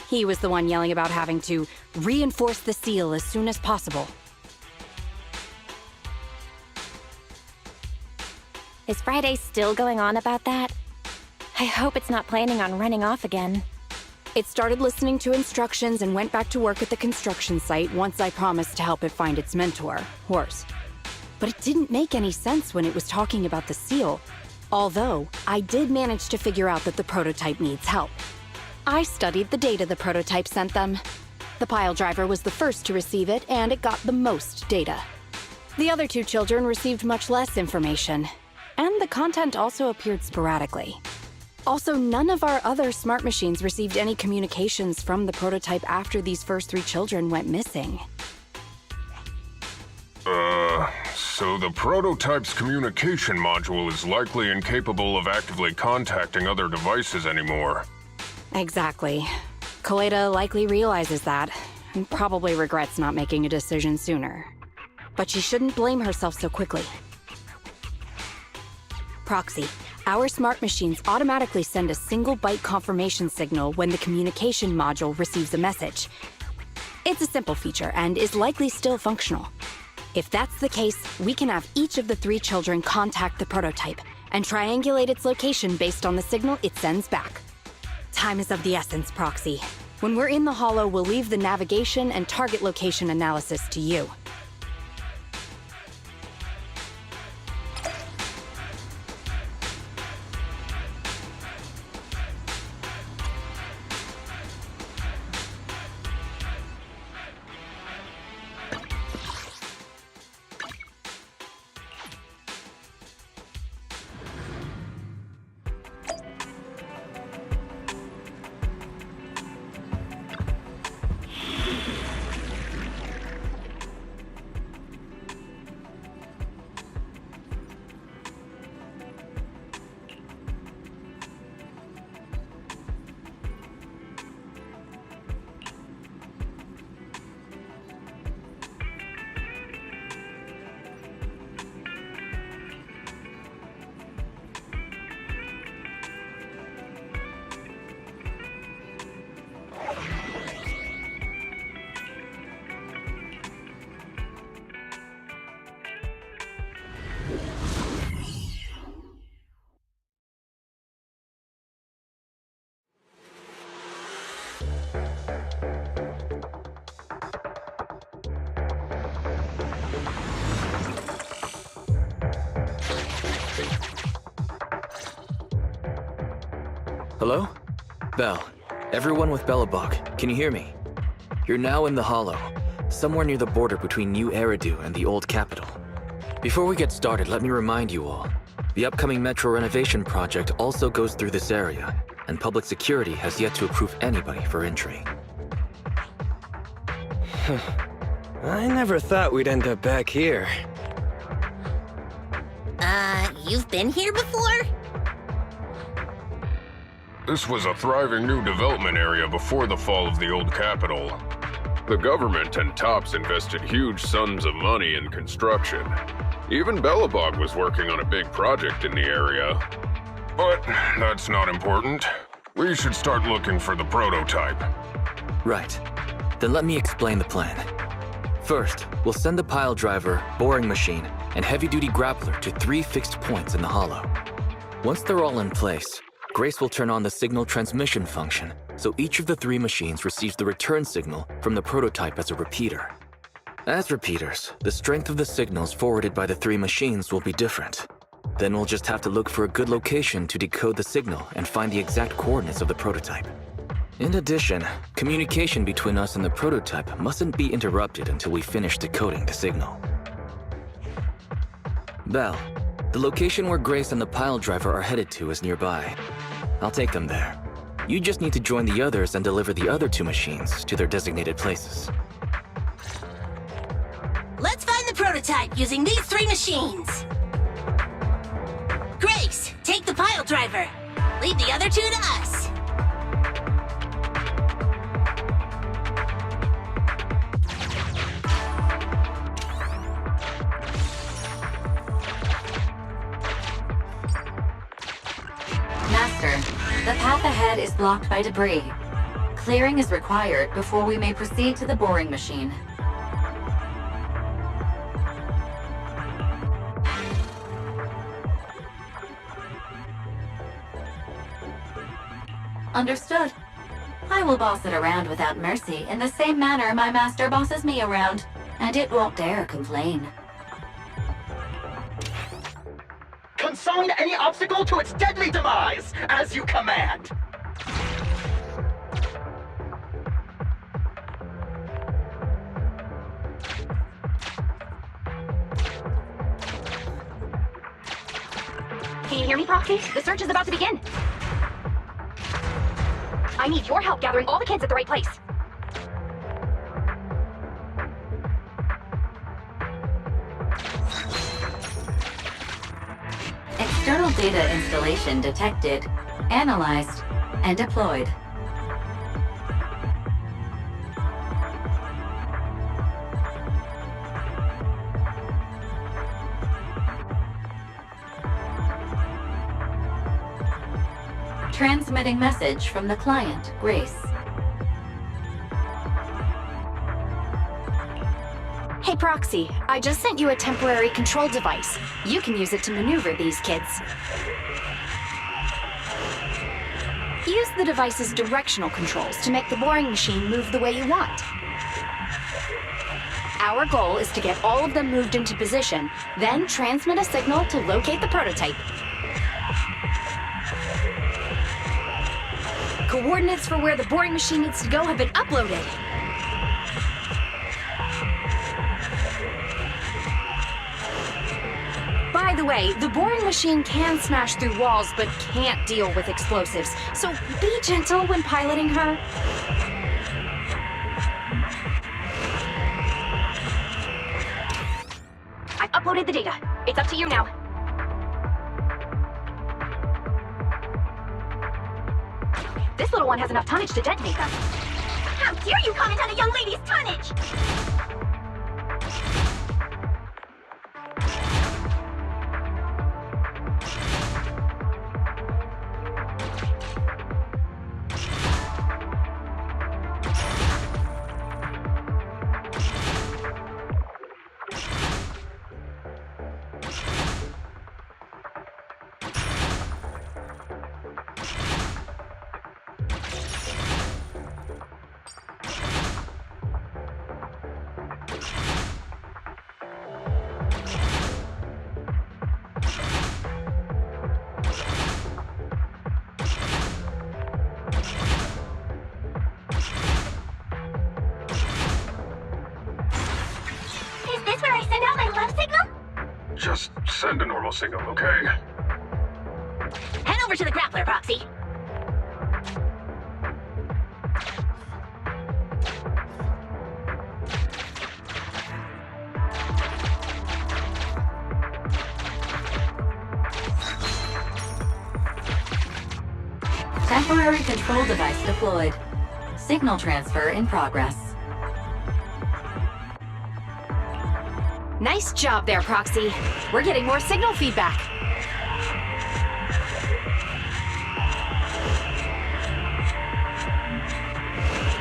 He was the one yelling about having to reinforce the seal as soon as possible. Is Friday still going on about that? I hope it's not planning on running off again. It started listening to instructions and went back to work at the construction site once I promised to help it find its mentor, Horse. But it didn't make any sense when it was talking about the seal. Although, I did manage to figure out that the prototype needs help. I studied the data the prototype sent them. The pile driver was the first to receive it, and it got the most data. The other two children received much less information, and the content also appeared sporadically. Also, none of our other smart machines received any communications from the prototype after these first three children went missing. So the prototype's communication module is likely incapable of actively contacting other devices anymore. Exactly. Koleda likely realizes that, and probably regrets not making a decision sooner. But she shouldn't blame herself so quickly. Proxy, our smart machines automatically send a single byte confirmation signal when the communication module receives a message. It's a simple feature and is likely still functional. If that's the case, we can have each of the three children contact the prototype and triangulate its location based on the signal it sends back. Time is of the essence, Proxy. When we're in the Hollow, we'll leave the navigation and target location analysis to you. Hello? Bell. Everyone with Belobog, can you hear me? You're now in the Hollow, somewhere near the border between New Eridu and the old capital. Before we get started, let me remind you all, the upcoming metro renovation project also goes through this area, and public security has yet to approve anybody for entry. I never thought we'd end up back here. You've been here before? This was a thriving new development area before the fall of the old capital. The government and TOPS invested huge sums of money in construction. Even Belobog was working on a big project in the area. But that's not important. We should start looking for the prototype. Right. Then let me explain the plan. First, we'll send the pile driver, boring machine, and heavy-duty grappler to 3 fixed points in the hollow. Once they're all in place, Grace will turn on the signal transmission function, so each of the 3 machines receives the return signal from the prototype as a repeater. As repeaters, the strength of the signals forwarded by the 3 machines will be different. Then we'll just have to look for a good location to decode the signal and find the exact coordinates of the prototype. In addition, communication between us and the prototype mustn't be interrupted until we finish decoding the signal. Belle, the location where Grace and the pile driver are headed to is nearby. I'll take them there. You just need to join the others and deliver the other 2 machines to their designated places. Let's find the prototype using these 3 machines. Grace, take the pile driver. Leave the other 2 to us. Master, the path ahead is blocked by debris. Clearing is required before we may proceed to the boring machine. Understood. I will boss it around without mercy in the same manner my master bosses me around, and it won't dare complain. Consign any obstacle to its deadly demise, as you command. Can you hear me, Proxy? The search is about to begin. I need your help gathering all the kids at the right place. External data installation detected, analyzed, and deployed. Transmitting message from the client, Grace. Hey, Proxy, I just sent you a temporary control device. You can use it to maneuver these kids. Use the device's directional controls to make the boring machine move the way you want. Our goal is to get all of them moved into position, then transmit a signal to locate the prototype. Coordinates for where the boring machine needs to go have been uploaded. By the way, the boring machine can smash through walls but can't deal with explosives, so be gentle when piloting her. I've uploaded the data. It's up to you now. This little one has enough tonnage to detonate them. How dare you comment on a young lady's tonnage! Just send a normal signal, okay? Head over to the grappler, Proxy. Temporary control device deployed. Signal transfer in progress. Nice job there, Proxy. We're getting more signal feedback.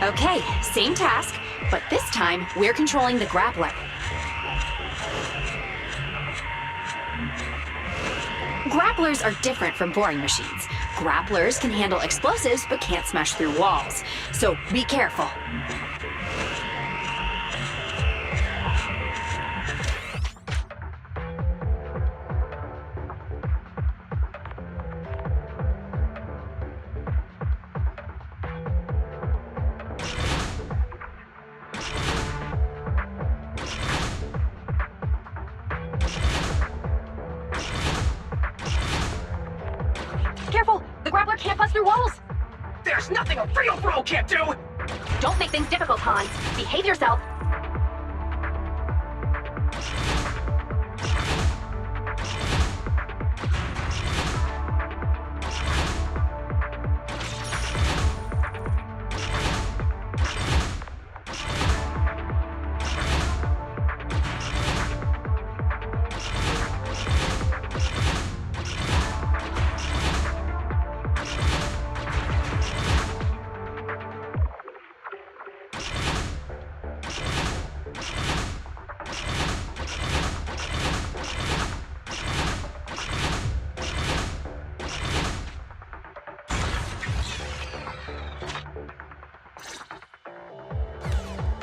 Okay, same task, but this time we're controlling the grappler. Grapplers are different from boring machines. Grapplers can handle explosives but can't smash through walls, so be careful. Careful! The grappler can't bust through walls! There's nothing a real bro can't do! Don't make things difficult, Hans. Behave yourself.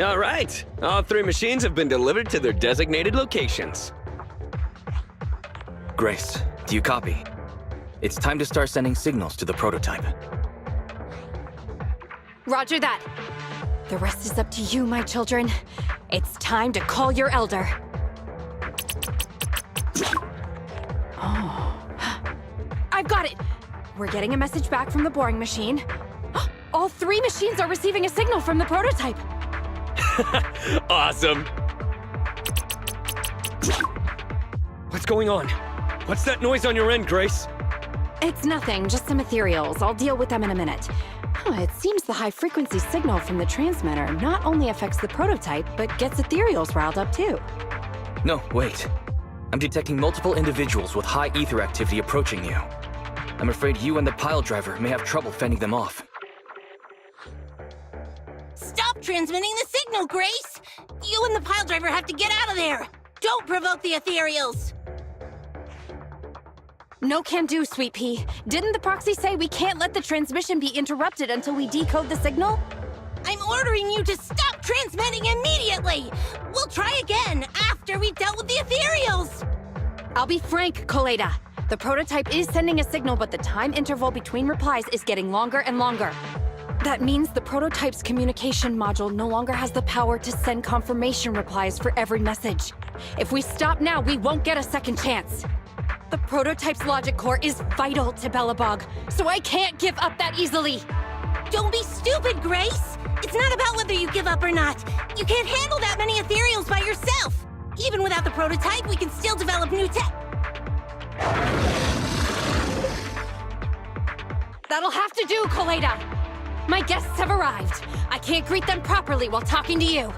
All right, all 3 machines have been delivered to their designated locations. Grace, do you copy? It's time to start sending signals to the prototype. Roger that. The rest is up to you, my children. It's time to call your elder. Oh. I've got it! We're getting a message back from the boring machine. All 3 machines are receiving a signal from the prototype. Awesome. What's going on? What's that noise on your end, Grace? It's nothing, just some ethereals. I'll deal with them in a minute. It seems the high-frequency signal from the transmitter not only affects the prototype, but gets ethereals riled up too. No, wait. I'm detecting multiple individuals with high ether activity approaching you. I'm afraid you and the pile driver may have trouble fending them off. Stop transmitting the signal, Grace! You and the pile driver have to get out of there! Don't provoke the ethereals! No can do, Sweet Pea. Didn't the proxy say we can't let the transmission be interrupted until we decode the signal? I'm ordering you to stop transmitting immediately! We'll try again after we've dealt with the ethereals! I'll be frank, Koleda. The prototype is sending a signal, but the time interval between replies is getting longer and longer. That means the prototype's communication module no longer has the power to send confirmation replies for every message. If we stop now, we won't get a second chance. The prototype's logic core is vital to Belobog, so I can't give up that easily. Don't be stupid, Grace! It's not about whether you give up or not. You can't handle that many ethereals by yourself. Even without the prototype, we can still develop new tech. That'll have to do, Koleda. My guests have arrived. I can't greet them properly while talking to you.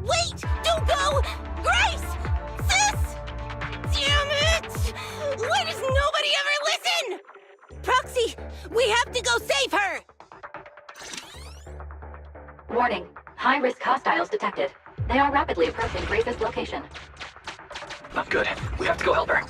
Wait! Don't go! Grace! Sis! Damn it! Why does nobody ever listen? Proxy, we have to go save her! Warning. High-risk hostiles detected. They are rapidly approaching Grace's location. Not good. We have to go help her.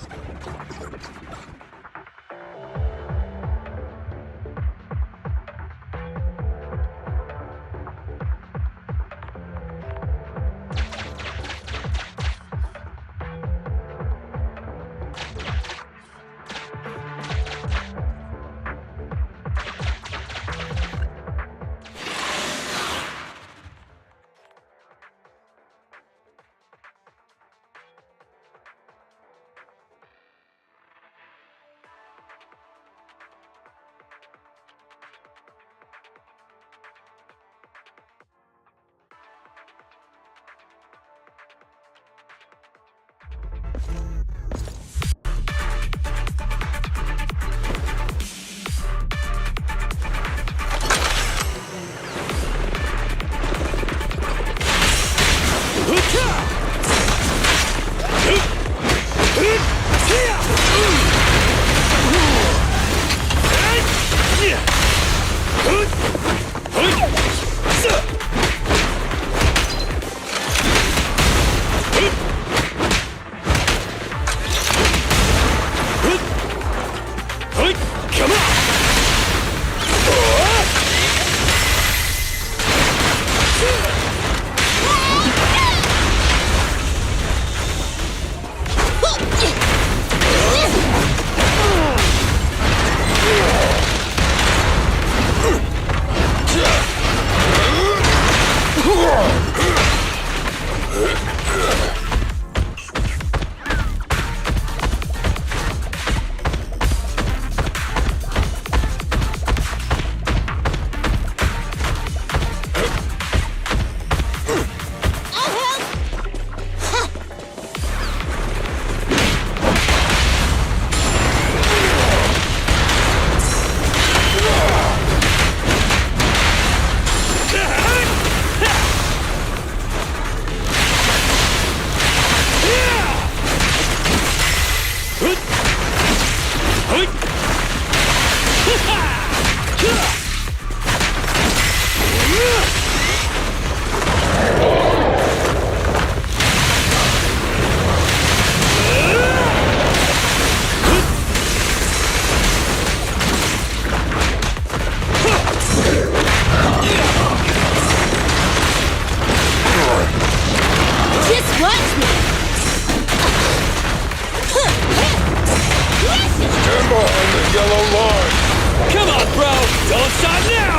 Almost time now!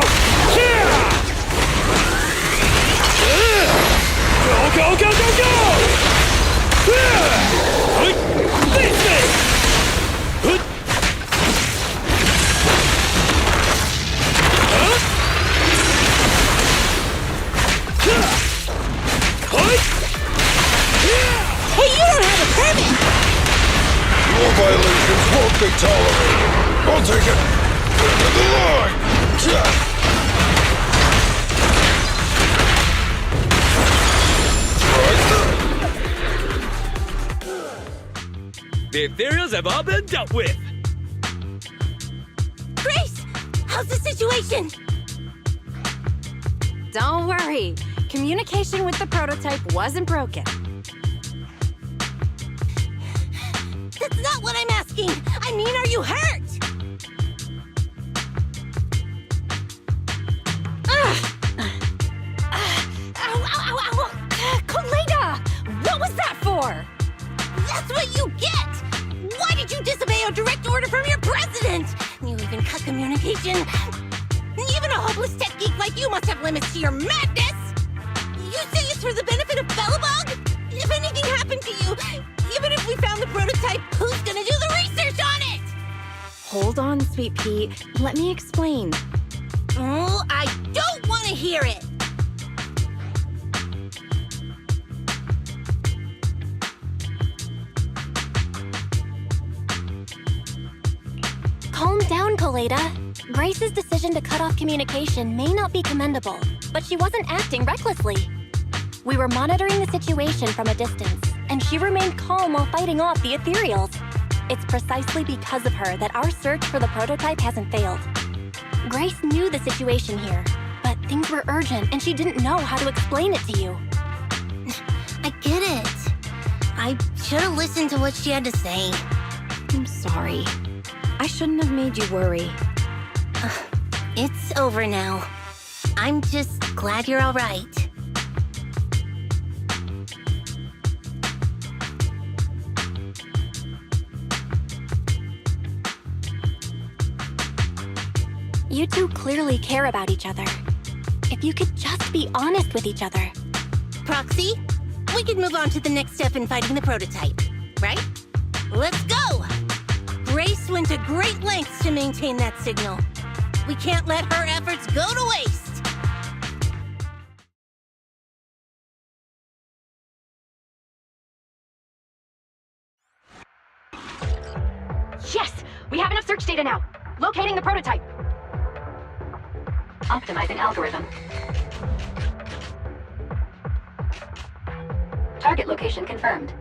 Yeah! Go, go, go, go, go! Face it! Hey, you don't have a permit! Your violations won't be tolerated. I'll take it. Into the line. The ethereals have all been dealt with. Grace, how's the situation? Don't worry. Communication with the prototype wasn't broken. That's not what I'm asking. I mean, are you hurt? Koleda! What was that for? That's what you get! Why did you disobey a direct order from your president? You even cut communication. Even a hopeless tech geek like you must have limits to your madness! You say it's for the benefit of Belobog? If anything happened to you, even if we found the prototype, who's gonna do the research on it? Hold on, Sweet Pea. Let me explain. Oh, I don't want to hear it! Calm down, Koleda. Grace's decision to cut off communication may not be commendable, but she wasn't acting recklessly. We were monitoring the situation from a distance, and she remained calm while fighting off the ethereals. It's precisely because of her that our search for the prototype hasn't failed. Grace knew the situation here, but things were urgent and she didn't know how to explain it to you. I get it. I should have listened to what she had to say. I'm sorry. I shouldn't have made you worry. It's over now. I'm just glad you're all right. You two clearly care about each other. If you could just be honest with each other. Proxy, we could move on to the next step in fighting the prototype, right? Let's go! Grace went to great lengths to maintain that signal. We can't let her efforts go to waste! Yes! We have enough search data now. Locating the prototype. Optimizing algorithm. Target location confirmed.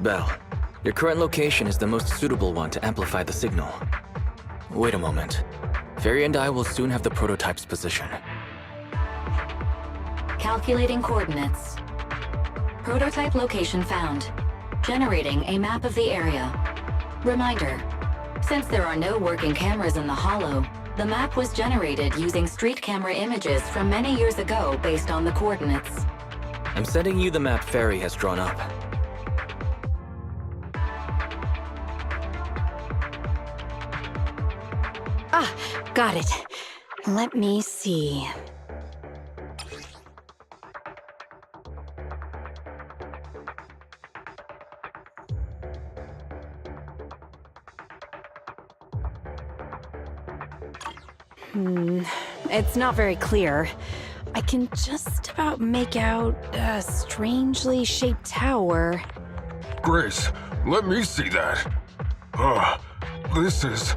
Belle, your current location is the most suitable one to amplify the signal. Wait a moment. Fairy and I will soon have the prototype's position. Calculating coordinates. Prototype location found. Generating a map of the area. Reminder, since there are no working cameras in the Hollow, the map was generated using street camera images from many years ago based on the coordinates. I'm sending you the map Fairy has drawn up. Ah, got it. Let me see. It's not very clear. I can just about make out a strangely shaped tower. Grace, let me see that. This is...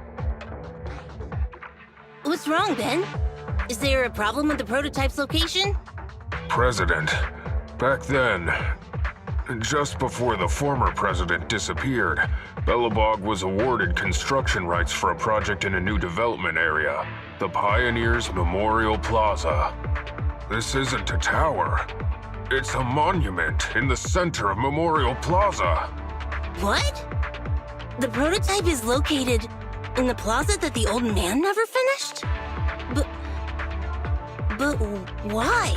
What's wrong, Ben? Is there a problem with the prototype's location? President. Back then, just before the former president disappeared, Belobog was awarded construction rights for a project in a new development area, the Pioneers Memorial Plaza. This isn't a tower. It's a monument in the center of Memorial Plaza. What? The prototype is located in the plaza that the old man never finished? But why?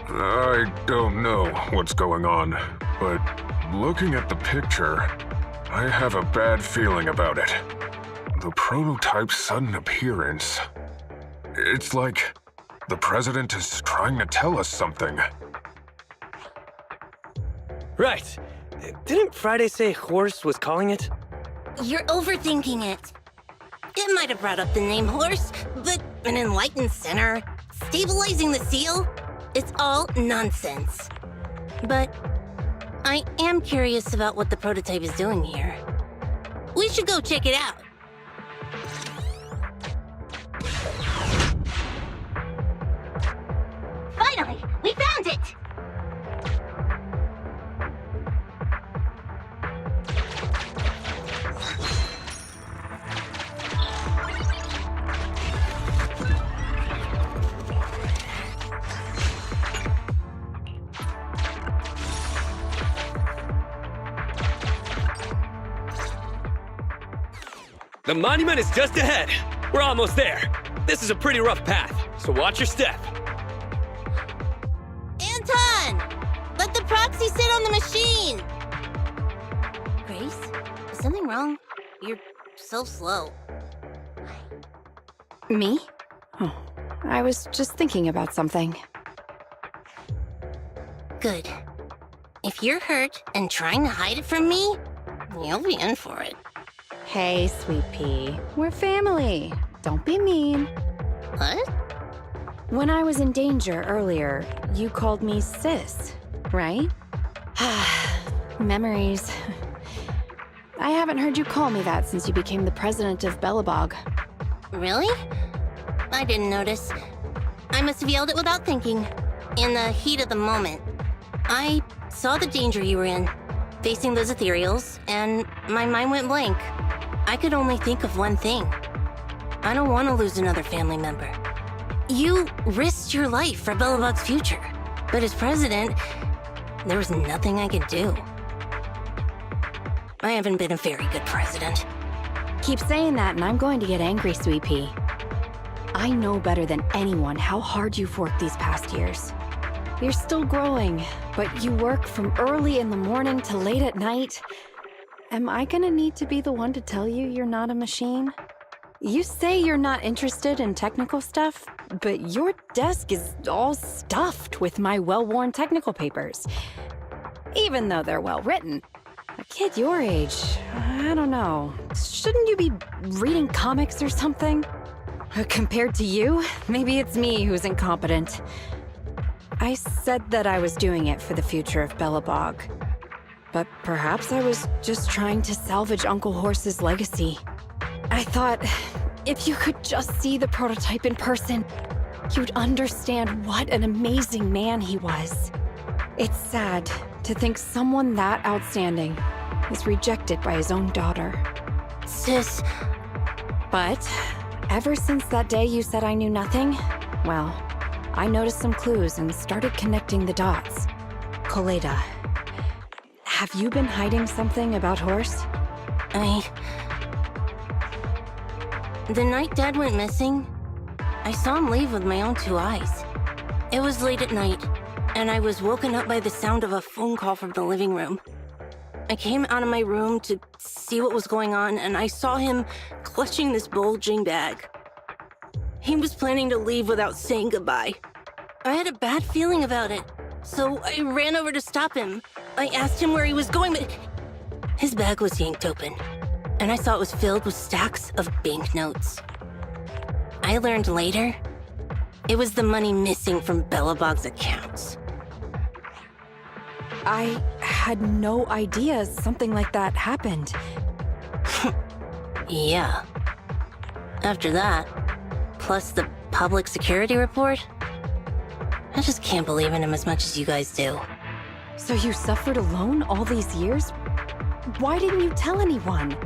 I don't know what's going on, but Looking at the picture, I have a bad feeling about it. The prototype's sudden appearance. It's like the president is trying to tell us something. Right. Didn't Friday say Horse was calling it? You're overthinking it. It might have brought up the name Horse, but an enlightened center, stabilizing the seal, it's all nonsense. But I am curious about what the prototype is doing here. We should go check it out. Finally, we found it! The monument is just ahead. We're almost there. This is a pretty rough path, so watch your step. Anton! Let the proxy sit on the machine! Grace, is something wrong? You're so slow. Me? Oh, I was just thinking about something. Good. If you're hurt and trying to hide it from me, you'll be in for it. Hey, Sweet Pea. We're family. Don't be mean. What? When I was in danger earlier, you called me sis, right? Memories. I haven't heard you call me that since you became the president of Belobog. Really? I didn't notice. I must have yelled it without thinking. In the heat of the moment. I saw the danger you were in, facing those ethereals, and my mind went blank. I could only think of one thing. I don't want to lose another family member. You risked your life for Belobog's future, but as president, there was nothing I could do. I haven't been a very good president. Keep saying that and I'm going to get angry, Sweet Pea. I know better than anyone how hard you've worked these past years. You're still growing, but you work from early in the morning to late at night. Am I gonna need to be the one to tell you you're not a machine? You say you're not interested in technical stuff, but your desk is all stuffed with my well-worn technical papers. Even though they're well-written. A kid your age, I don't know. Shouldn't you be reading comics or something? Compared to you, maybe it's me who's incompetent. I said that I was doing it for the future of Belobog. But perhaps I was just trying to salvage Uncle Horse's legacy. I thought, if you could just see the prototype in person, you'd understand what an amazing man he was. It's sad to think someone that outstanding is rejected by his own daughter. Sis. But ever since that day you said I knew nothing, well, I noticed some clues and started connecting the dots. Koleda. Have you been hiding something about Horse? The night Dad went missing, I saw him leave with my own two eyes. It was late at night, and I was woken up by the sound of a phone call from the living room. I came out of my room to see what was going on, and I saw him clutching this bulging bag. He was planning to leave without saying goodbye. I had a bad feeling about it, so I ran over to stop him. I asked him where he was going, but his bag was yanked open, and I saw it was filled with stacks of banknotes. I learned later, it was the money missing from Belobog's accounts. I had no idea something like that happened. Yeah. After that, plus the public security report, I just can't believe in him as much as you guys do. So you suffered alone all these years? Why didn't you tell anyone?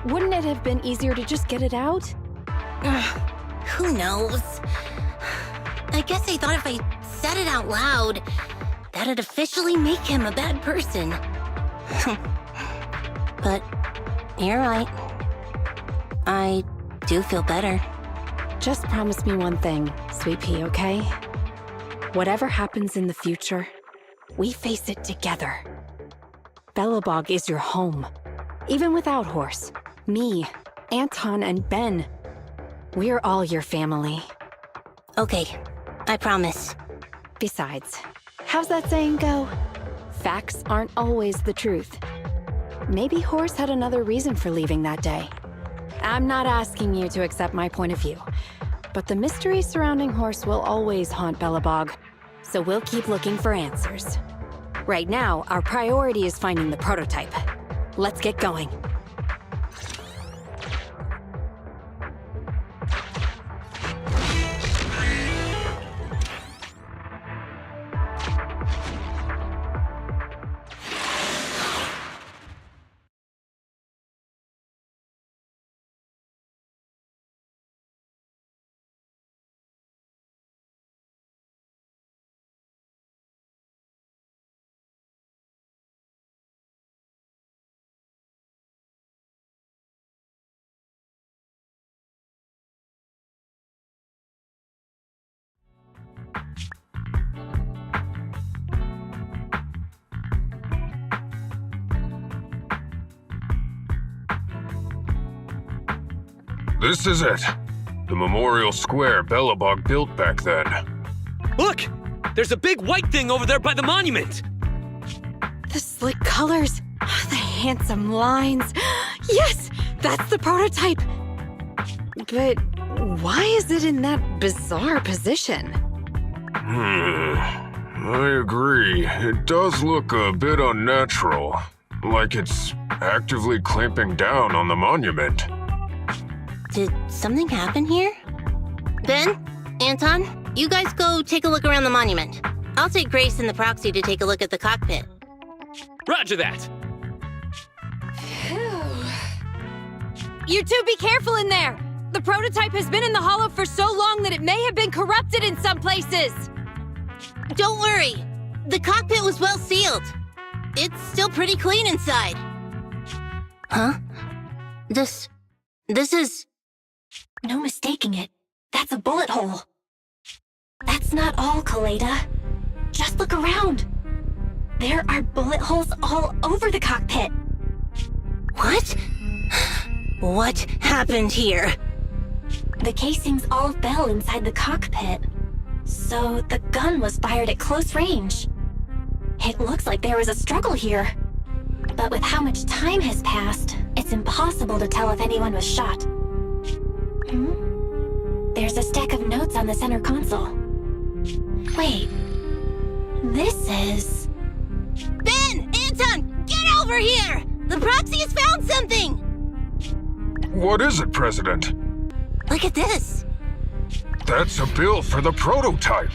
Wouldn't it have been easier to just get it out? Who knows? I guess I thought if I said it out loud, that'd officially make him a bad person. But you're right. I do feel better. Just promise me one thing, Sweet Pea, okay? Whatever happens in the future, we face it together. Belobog is your home. Even without Horse, me, Anton, and Ben, we're all your family. Okay, I promise. Besides, how's that saying go? Facts aren't always the truth. Maybe Horse had another reason for leaving that day. I'm not asking you to accept my point of view, but the mystery surrounding Horse will always haunt Belobog, so we'll keep looking for answers. Right now, our priority is finding the prototype. Let's get going. This is it. The memorial square Belobog built back then. Look! There's a big white thing over there by the monument! The slick colors, the handsome lines. Yes, that's the prototype. But why is it in that bizarre position? I agree. It does look a bit unnatural. Like it's actively clamping down on the monument. Did something happen here? Ben? Anton? You guys go take a look around the monument. I'll take Grace and the proxy to take a look at the cockpit. Roger that! You two be careful in there! The prototype has been in the hollow for so long that it may have been corrupted in some places! Don't worry. The cockpit was well sealed. It's still pretty clean inside. Huh? This is... No mistaking it. That's a bullet hole. That's not all, Kaleda. Just look around. There are bullet holes all over the cockpit. What? What happened here? The casings all fell inside the cockpit. So the gun was fired at close range. It looks like there was a struggle here. But with how much time has passed, it's impossible to tell if anyone was shot. There's a stack of notes on the center console. Wait. This is... Ben! Anton! Get over here! The proxy has found something! What is it, President? Look at this. That's a bill for the prototype.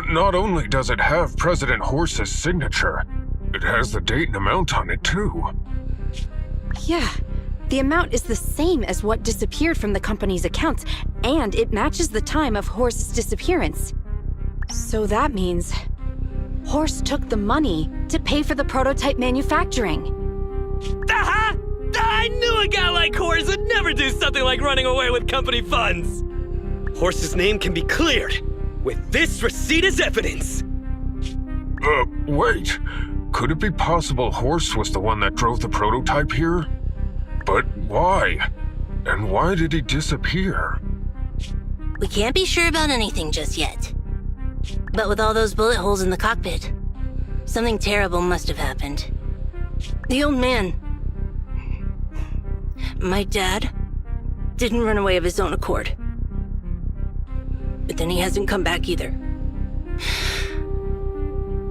Not only does it have President Horse's signature, it has the date and amount on it, too. Yeah, the amount is the same as what disappeared from the company's accounts, and it matches the time of Horse's disappearance. So that means Horse took the money to pay for the prototype manufacturing. Aha! I knew a guy like Horse would never do something like running away with company funds! Horse's name can be cleared with this receipt as evidence. Wait. Could it be possible Horse was the one that drove the prototype here? But why? And why did he disappear? We can't be sure about anything just yet. But with all those bullet holes in the cockpit, something terrible must have happened. The old man, my dad, didn't run away of his own accord. But then he hasn't come back either.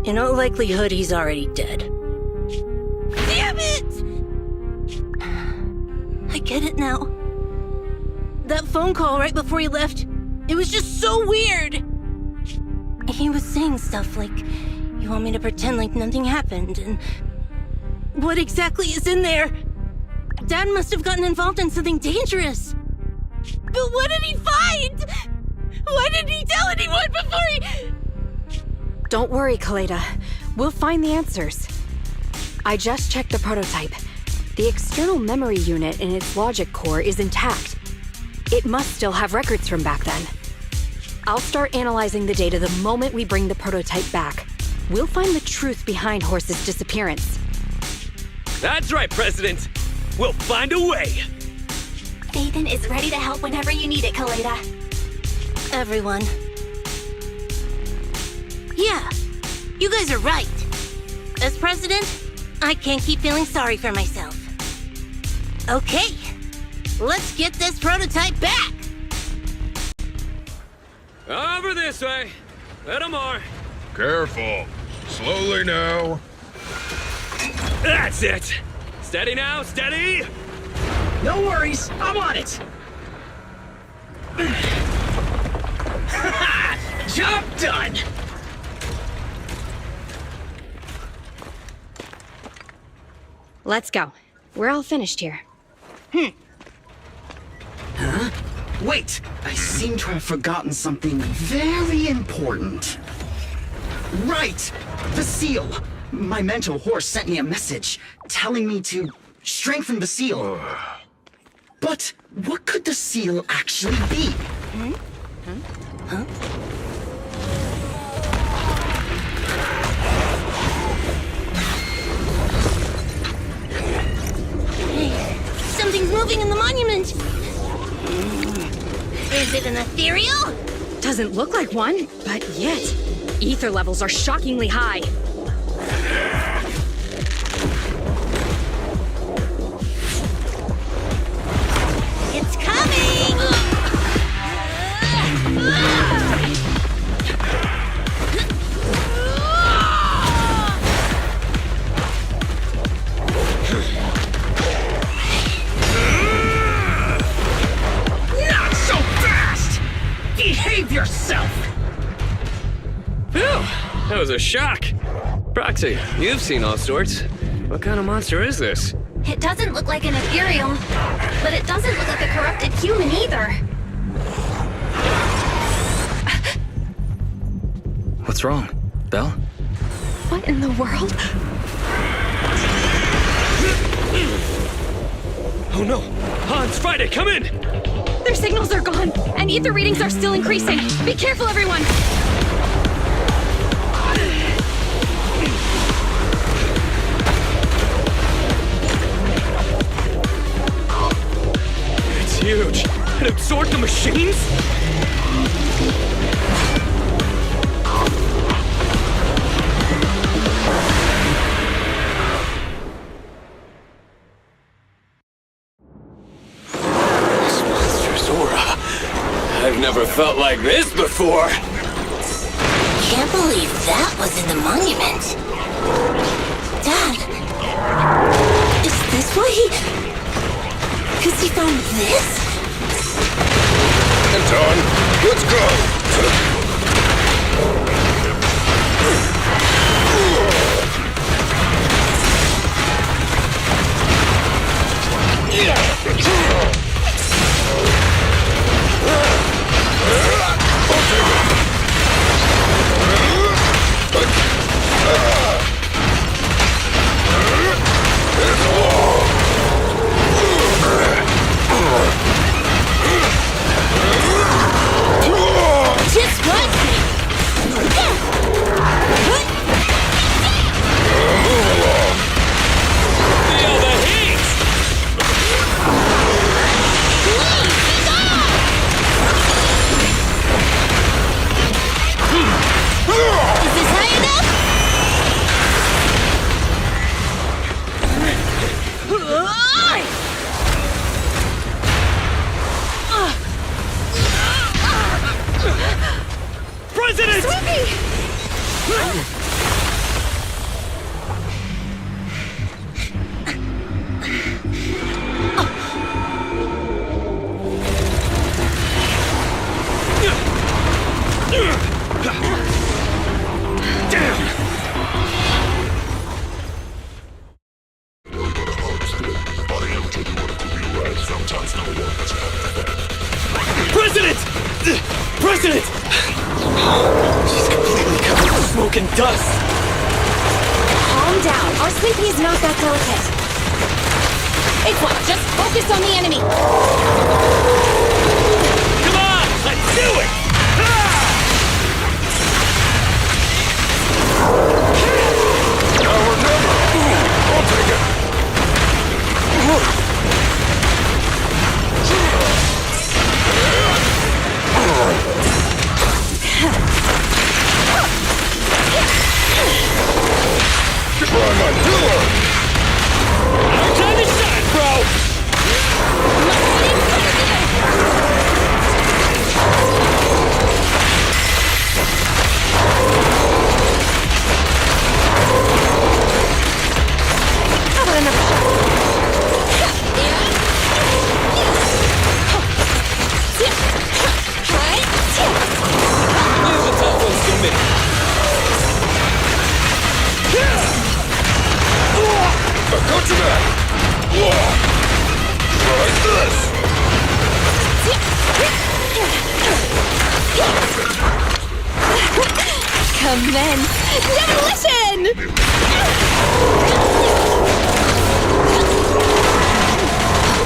In all likelihood, he's already dead. Damn it! I get it now. That phone call right before he left, it was just so weird. He was saying stuff like, you want me to pretend like nothing happened, and what exactly is in there? Dad must have gotten involved in something dangerous. But what did he find? Why didn't he tell anyone before he... Don't worry, Kaleda. We'll find the answers. I just checked the prototype. The external memory unit in its logic core is intact. It must still have records from back then. I'll start analyzing the data the moment we bring the prototype back. We'll find the truth behind Horse's disappearance. That's right, President. We'll find a way. Ethan is ready to help whenever you need it, Kaleda. Everyone. Yeah, you guys are right. As president, I can't keep feeling sorry for myself. Okay, let's get this prototype back! Over this way. Little more. Careful. Slowly now. That's it. Steady now, steady. No worries, I'm on it. Job done. Let's go. We're all finished here. Wait, I seem to have forgotten something very important. Right, the seal. My mental horse sent me a message telling me to strengthen the seal. But what could the seal actually be? Hey, something's moving in the monument! Is it an ethereal? Doesn't look like one, but yet, ether levels are shockingly high. It's coming! Not so fast! Behave yourself! Phew, that was a shock. Proxy, you've seen all sorts. What kind of monster is this? It doesn't look like an ethereal, but it doesn't look like a corrupted human either. What's wrong, Belle? What in the world? Oh no! Hans, Friday, come in! Their signals are gone, and ether readings are still increasing. Be careful, everyone! It's huge. It absorbed the machines? This monstrous aura. I've never felt like this before. Can't believe that was in the monument. Dad, is this why he... Because he found this? Anton, let's go! Just one thing. Feel the heat! Is this high enough? President! President! President! She's completely covered in smoke and dust. Calm down. Our sleeping is not that delicate. It's what? Just focus on the enemy. Come on, let's do it! Now remember, I'll take it. Immense! Demolition!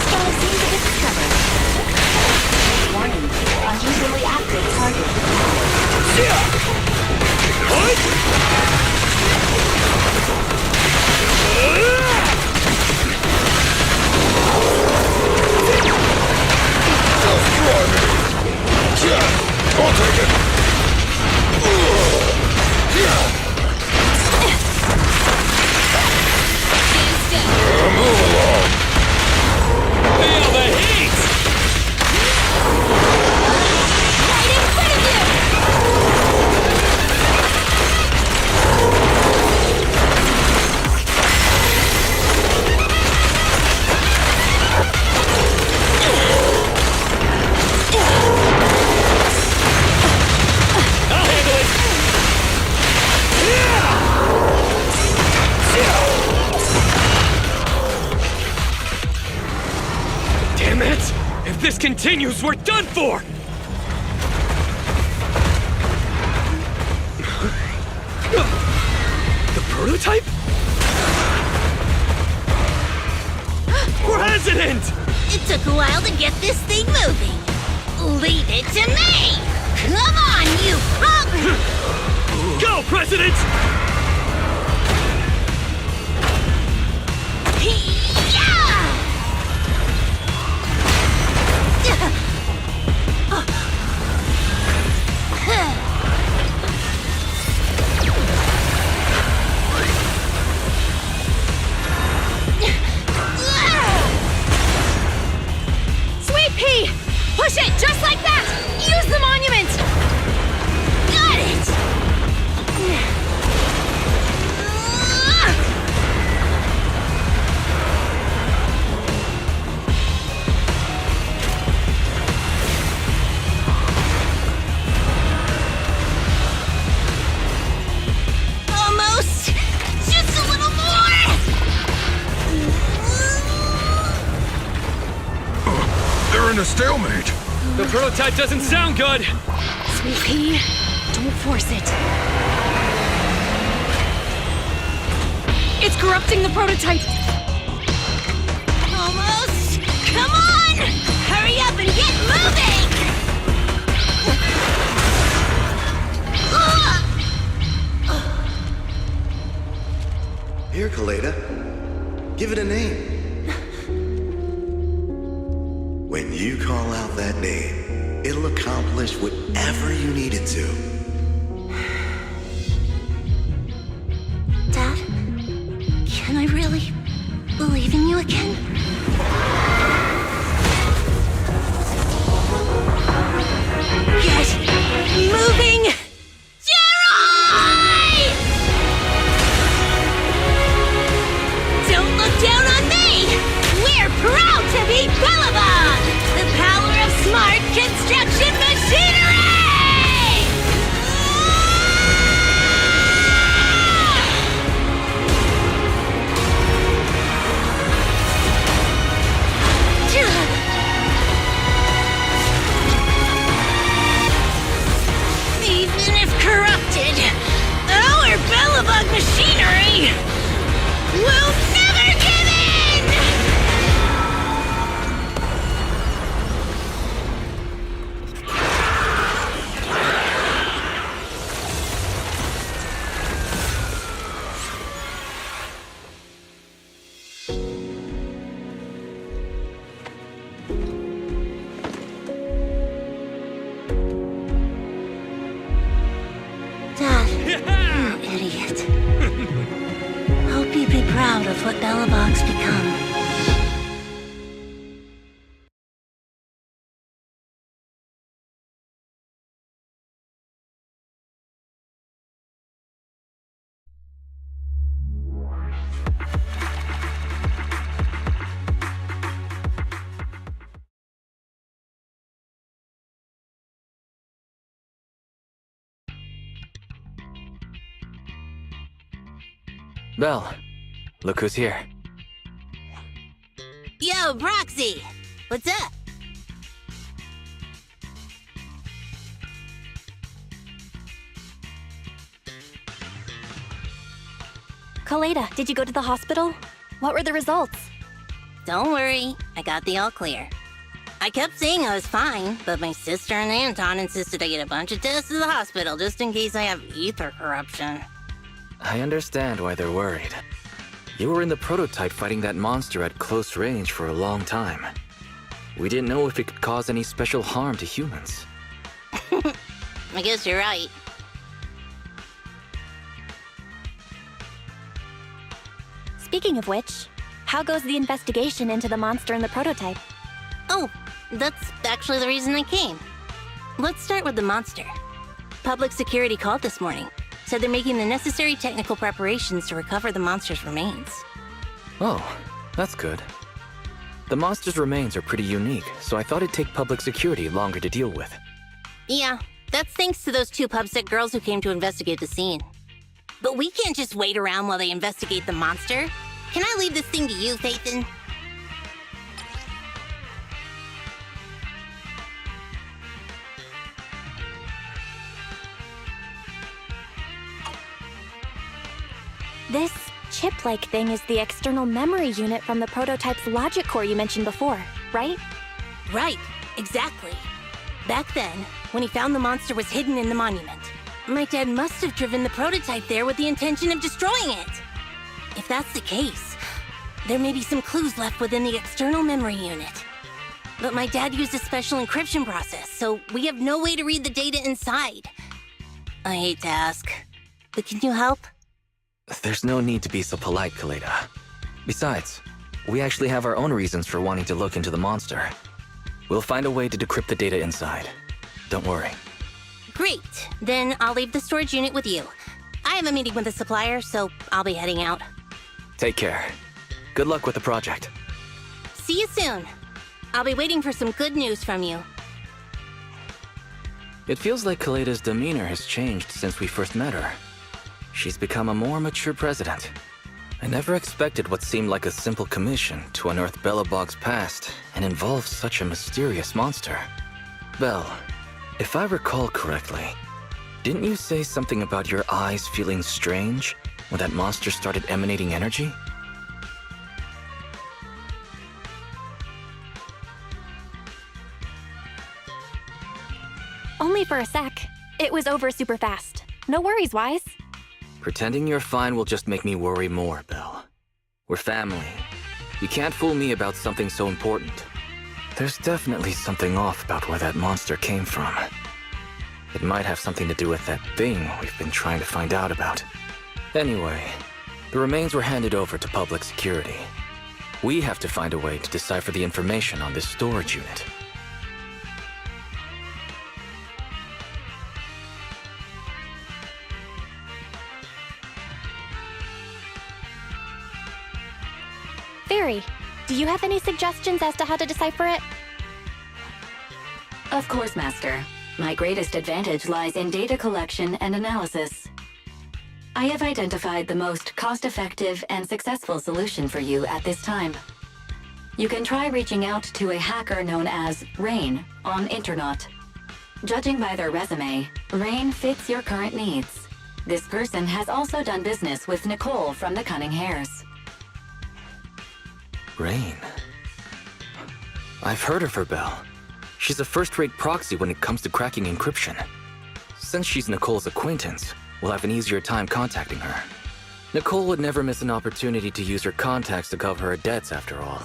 Star seems a bit stubborn. Warning, unusually active target. I'll take it! Move along! Feel the heat! Right in front of you! I'll handle it! Damn it! If this continues, we're done for! The prototype? We're hesitant! It took a while to get this thing moving. Leave it to me! Come on, you punk! Go, President! Sweet pea! Push it just like that! Use the monument! Got it! Almost! Just a little more! They're in a stalemate! The prototype doesn't sound good! Sweet pea, don't force it. It's corrupting the prototype! Almost! Come on! Hurry up and get moving! Here, Kaleda. Give it a name. When you call out that name, it'll accomplish whatever you need it to. Dad, can I really believe in you again? Get moving! Jerry! Don't look down on me! We're proud to be Bellabog! The power of smart construction machinery! Even if corrupted, our Bellabog machinery will never give in! Dad, you idiot. Hope you'd be proud of what Bellabog's become. Belle, look who's here. Yo, Proxy! What's up? Kaleda, did you go to the hospital? What were the results? Don't worry, I got the all clear. I kept saying I was fine, but my sister and Anton insisted I get a bunch of tests at the hospital just in case I have ether corruption. I understand why they're worried. You were in the prototype fighting that monster at close range for a long time. We didn't know if it could cause any special harm to humans. I guess you're right. Speaking of which, how goes the investigation into the monster in the prototype? Oh, that's actually the reason I came. Let's start with the monster. Public security called this morning. Said they're making the necessary technical preparations to recover the monster's remains. Oh, that's good. The monster's remains are pretty unique, so I thought it'd take public security longer to deal with. Yeah, that's thanks to those 2 pubsec girls who came to investigate the scene. But we can't just wait around while they investigate the monster. Can I leave this thing to you, Phaethon? This chip-like thing is the external memory unit from the prototype's logic core you mentioned before, right? Right, exactly. Back then, when he found the monster was hidden in the monument, my dad must have driven the prototype there with the intention of destroying it. If that's the case, there may be some clues left within the external memory unit. But my dad used a special encryption process, so we have no way to read the data inside. I hate to ask, but can you help? There's no need to be so polite, Kaleda. Besides, we actually have our own reasons for wanting to look into the monster. We'll find a way to decrypt the data inside. Don't worry. Great, then I'll leave the storage unit with you. I have a meeting with the supplier, so I'll be heading out. Take care. Good luck with the project. See you soon. I'll be waiting for some good news from you. It feels like Kaleda's demeanor has changed since we first met her. She's become a more mature president. I never expected what seemed like a simple commission to unearth Belobog's past and involve such a mysterious monster. Belle, if I recall correctly, didn't you say something about your eyes feeling strange when that monster started emanating energy? Only for a sec. It was over super fast. No worries, Wise. Pretending you're fine will just make me worry more, Belle. We're family. You can't fool me about something so important. There's definitely something off about where that monster came from. It might have something to do with that thing we've been trying to find out about. Anyway, the remains were handed over to public security. We have to find a way to decipher the information on this storage unit. Fairy, do you have any suggestions as to how to decipher it? Of course, Master. My greatest advantage lies in data collection and analysis. I have identified the most cost-effective and successful solution for you at this time. You can try reaching out to a hacker known as Rain on Internet. Judging by their resume, Rain fits your current needs. This person has also done business with Nicole from the Cunning Hares. Rain. I've heard of her, Belle. She's a first-rate proxy when it comes to cracking encryption. Since she's Nicole's acquaintance, we'll have an easier time contacting her. Nicole would never miss an opportunity to use her contacts to cover her debts, after all.